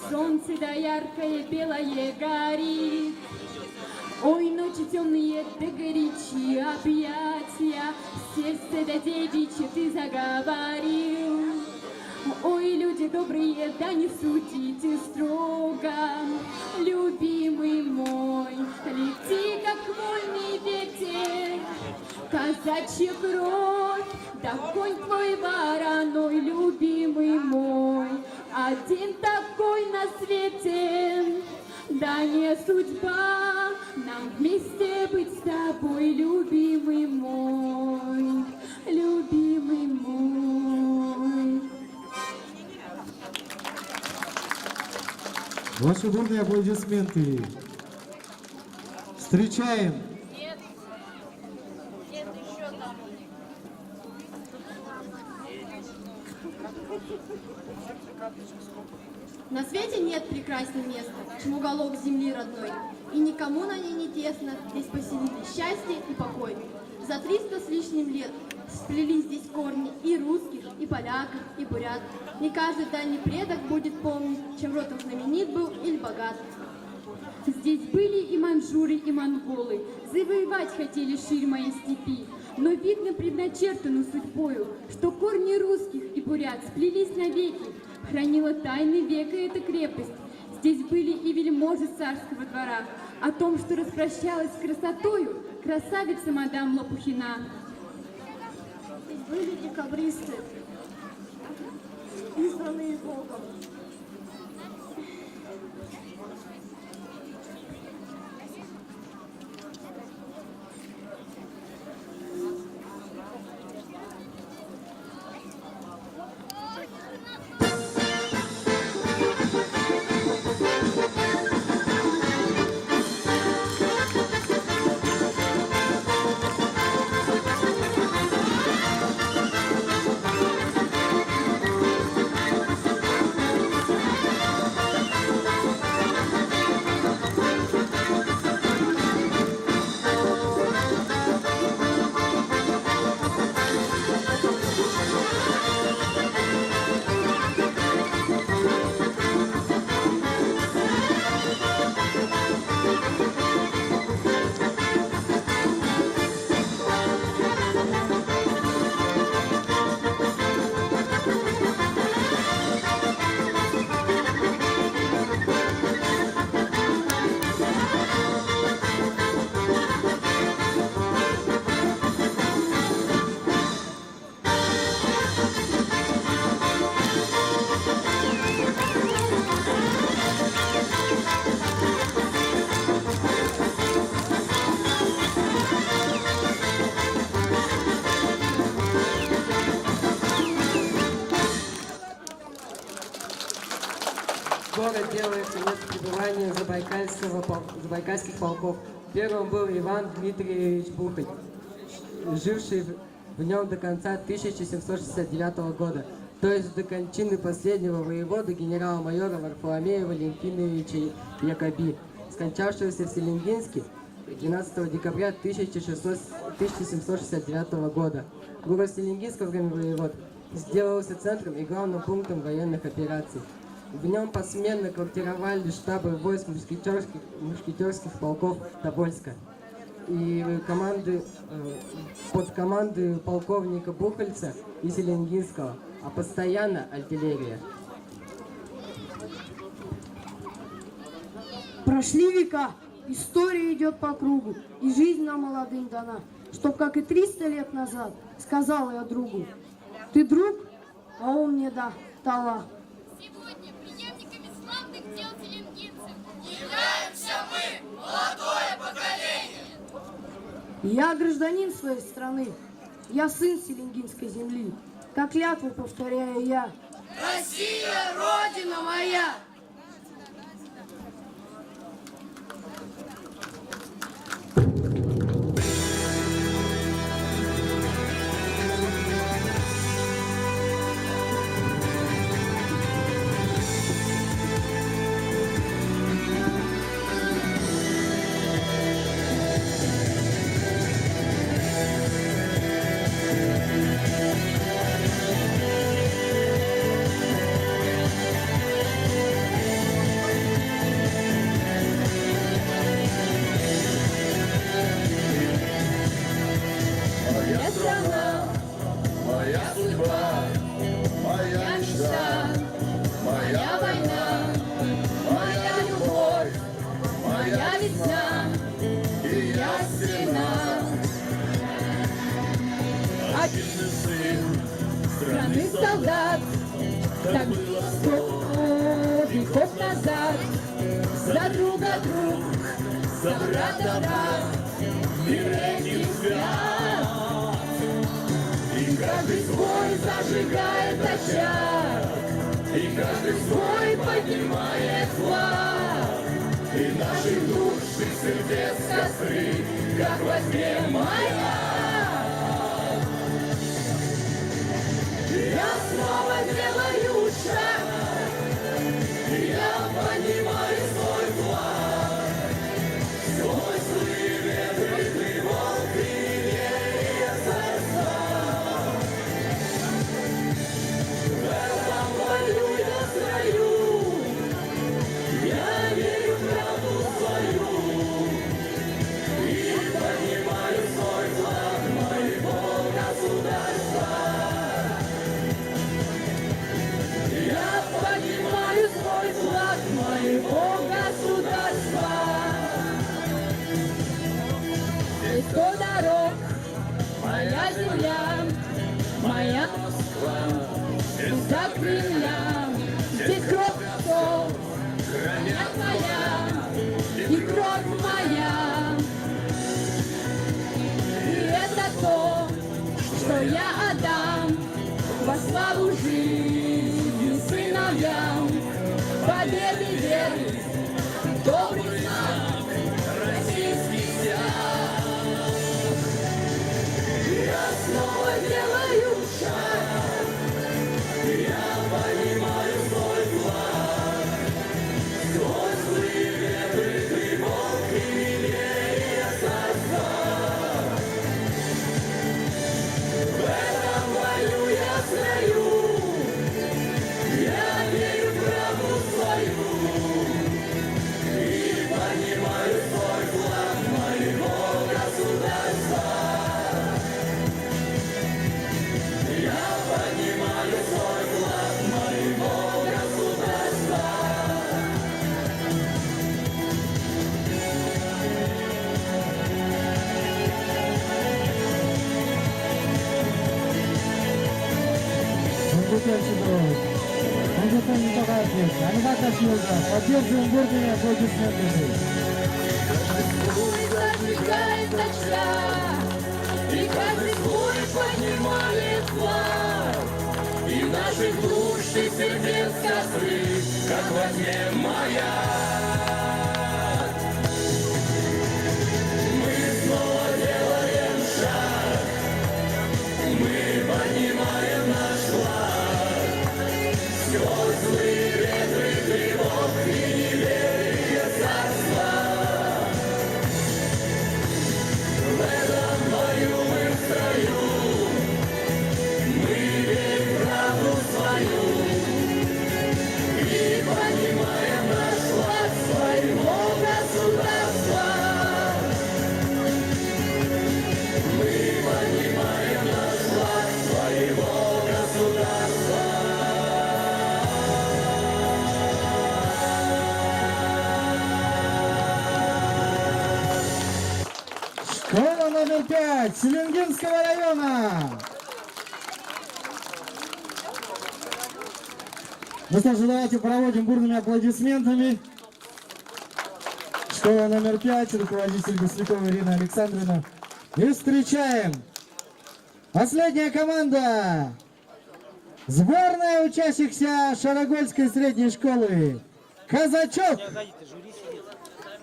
Солнце да яркое белое горит, ой, ночь ночи темные да горячи объятия, в сердце до девичье ты заговорил. Ой, люди добрые, да не судите строго, любимый мой, лети, как вольный ветер, казачья кровь, да конь твой вороной, любимый мой, один такой на свете, да не судьба нам вместе быть с тобой, любимый мой, любимый мой. Ваши бурные аплодисменты. Встречаем. На свете нет прекраснее места, чем уголок земли родной, и никому на ней не тесно, здесь поселили счастье и покой. За 300 с лишним лет сплелись здесь корни и русских, и поляков, и бурят. Не каждый дальний предок будет помнить, чем род он знаменит был или богат. Здесь были и маньчжуры, и монголы, завоевать хотели ширь моей степи. Но видно предначертано судьбою, что корни русских и бурят сплелись навеки. Хранила тайны века эта крепость. Здесь были и вельможи царского двора. О том, что распрощалась с красотою красавица мадам Лопухина. Здесь были декабристы, избранные Богом. Город делается место пребывания забайкальских полков. Первым был Иван Дмитриевич Бухарь, живший в нем до конца 1769 года, то есть до кончины последнего воевода генерала-майора Варфоломея Валентиновича Якоби, скончавшегося в Селенгинске 12 декабря 1769 года. Город Селенгинск во время воевод сделался центром и главным пунктом военных операций. В нем посменно квартировали штабы войск мушкетерских полков Тобольска и под командой полковника Бухальца и Селенгинского, а постоянно артиллерия. Прошли века, история идет по кругу, и жизнь нам молодым дана, чтоб, как и 300 лет назад, сказал я другу: ты друг, а он мне дала. Сегодня преемниками славных дел селенгинцев являемся мы, молодое поколение. Я гражданин своей страны, я сын селенгинской земли, как клятву повторяю я. Россия, Родина моя! солдат, так было 100 веков назад. За друга друг, за брата брат, мир этим свят. И каждый свой зажигает очаг, и каждый свой поднимает флаг. И наших душ и сердец костры, как во сне маяк. Я снова делаю шаг, я поднимаю свой флаг. Сквозь злые ветры тревог и неверия сердца. В этом бою я стою, я верю в правду свою и поднимаю свой флаг моего государства. Я поднимаю свой флаг моего государства. Здесь 100 дорог, моя земля, моя Москва, за Кремля. Здесь кровь отцов, хранят моя и кровь моя. И это то, что я отдам во славу жизни сыновьям. Победы веры, добрый знак, российский стяг. Я снова делаю шаг, я поднимаю свой флаг. Сквозь злые ветры тревог и неверия сердца. В этом бою я стою, я верю в правду свою и поднимаю свой флаг моего государства. Я поднимаю свой флаг моего государства. Поддерживаем бурными аплодисментами. Зажигает очаг, и каждый свой поднимает флаг. И наших душ и сердец костры, как во тьме маяк. Мы снова делаем шаг, мы поднимаем наш флаг. Сквозь злые ветры тревог и неверия царства. В этом бою мы в строю, мы верим в правду свою и поднимаем наш флаг своего государства. Мы поднимаем наш флаг своего государства. Школа номер 5 Селенгинского района. Ну что ж, давайте проводим бурными аплодисментами. Школа номер 5, руководитель Гослякова Ирина Александровна. И встречаем последняя команда. Сборная учащихся Шарагольской средней школы. Казачок.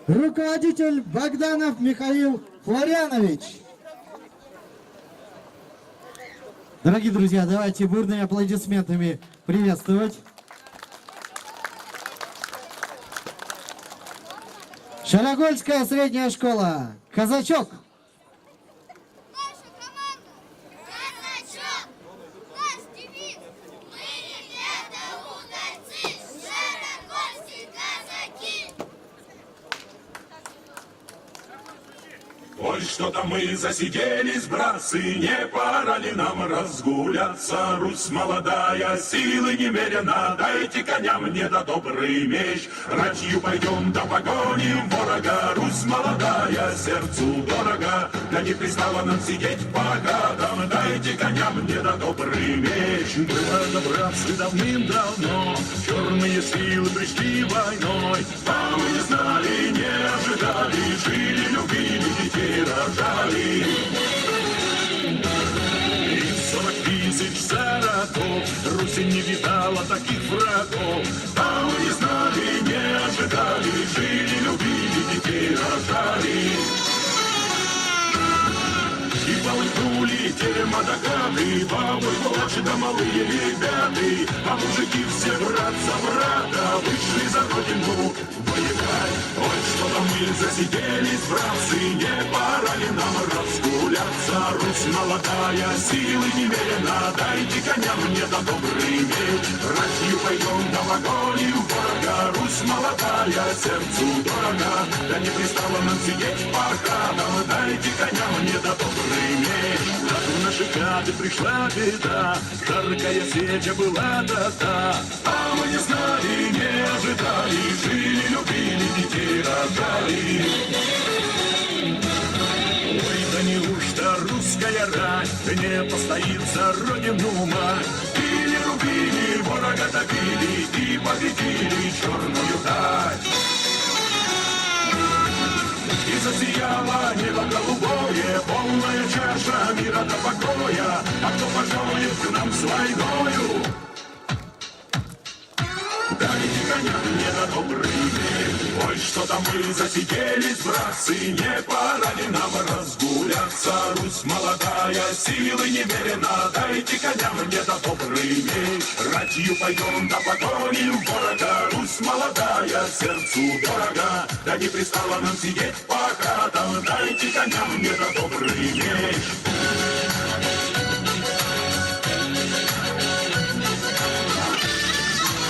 Руководитель Богданов Михаил Флорянович. Дорогие друзья, давайте бурными аплодисментами приветствовать. Шарагольская средняя школа. Казачок. Ой, что-то мы засиделись, братцы, не пора ли нам разгуляться? Русь молодая, силы немерено, дайте коня мне да добрый меч. Ратью пойдем да погоним ворога, Русь молодая, сердцу дорога. Да не пристало нам сидеть по гадам, дайте коня мне да добрый меч. Было это, братцы, давным-давно, черные силы пришли войной, а мы не знали, не ожидали, жили, любили, детей рожали. И 40 тысяч зароков Руси не видала таких врагов, а мы не знали, не ожидали, жили, любили, детей рожали. И полыхнули те мадаганы, бабы, плачи да малые ребята, а мужики все брат за брата вышли за родину воевать. Ой, что-то мы засиделись, братцы, не пора ли нам разгуляться? Русь молодая, силы немерено, дайте коня мне да добрый меч. Ратью пойдем да погоним ворога, Русь молодая, сердцу дорога. Да не пристало нам сидеть по хатам, дайте коня мне да добрый меч. В наши хаты пришла беда, жаркая сеча была та-та, а мы не знали, не ожидали, жили, любили, детей рожали. Ой, да неужто русская рать не постоит за родину мать? Или рубили, ворога добили и победили черную дать. И засияло небо голубое, полная чаша мира до покоя. А кто пожалует к нам с войною? Дайте коня мне на добрый день. Ой, что-то мы засиделись, братцы, не пора ли нам разгуляться? Русь молодая, силы немерено, дайте коня мне на добрый меч. Ратью пойдем да погоним ворога, Русь молодая, сердцу дорога. Да не пристало нам сидеть по хатам, дайте коня мне на добрый меч.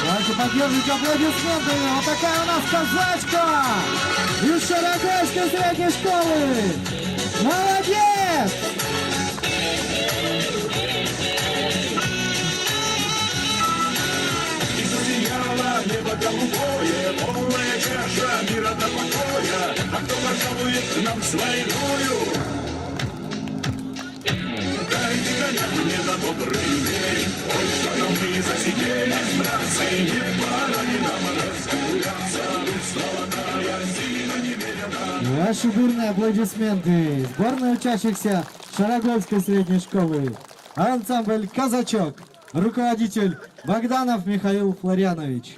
Давайте поддержите аплодисментами. Вот такая у нас казачка из Шарагольской средней школы. Молодец! И засияло небо голубое, полная чаша мира до покоя. А кто пожалует к нам с войною? Дайте коня мне на добрый день. Ой, что нам мы засиделись, братцы, не пора ли нам разгуляться? Русь молодая, сила немерена. Ваши бурные аплодисменты. Сборная учащихся Шарагольской средней школы. Ансамбль «Казачок». Руководитель Богданов Михаил Флорянович.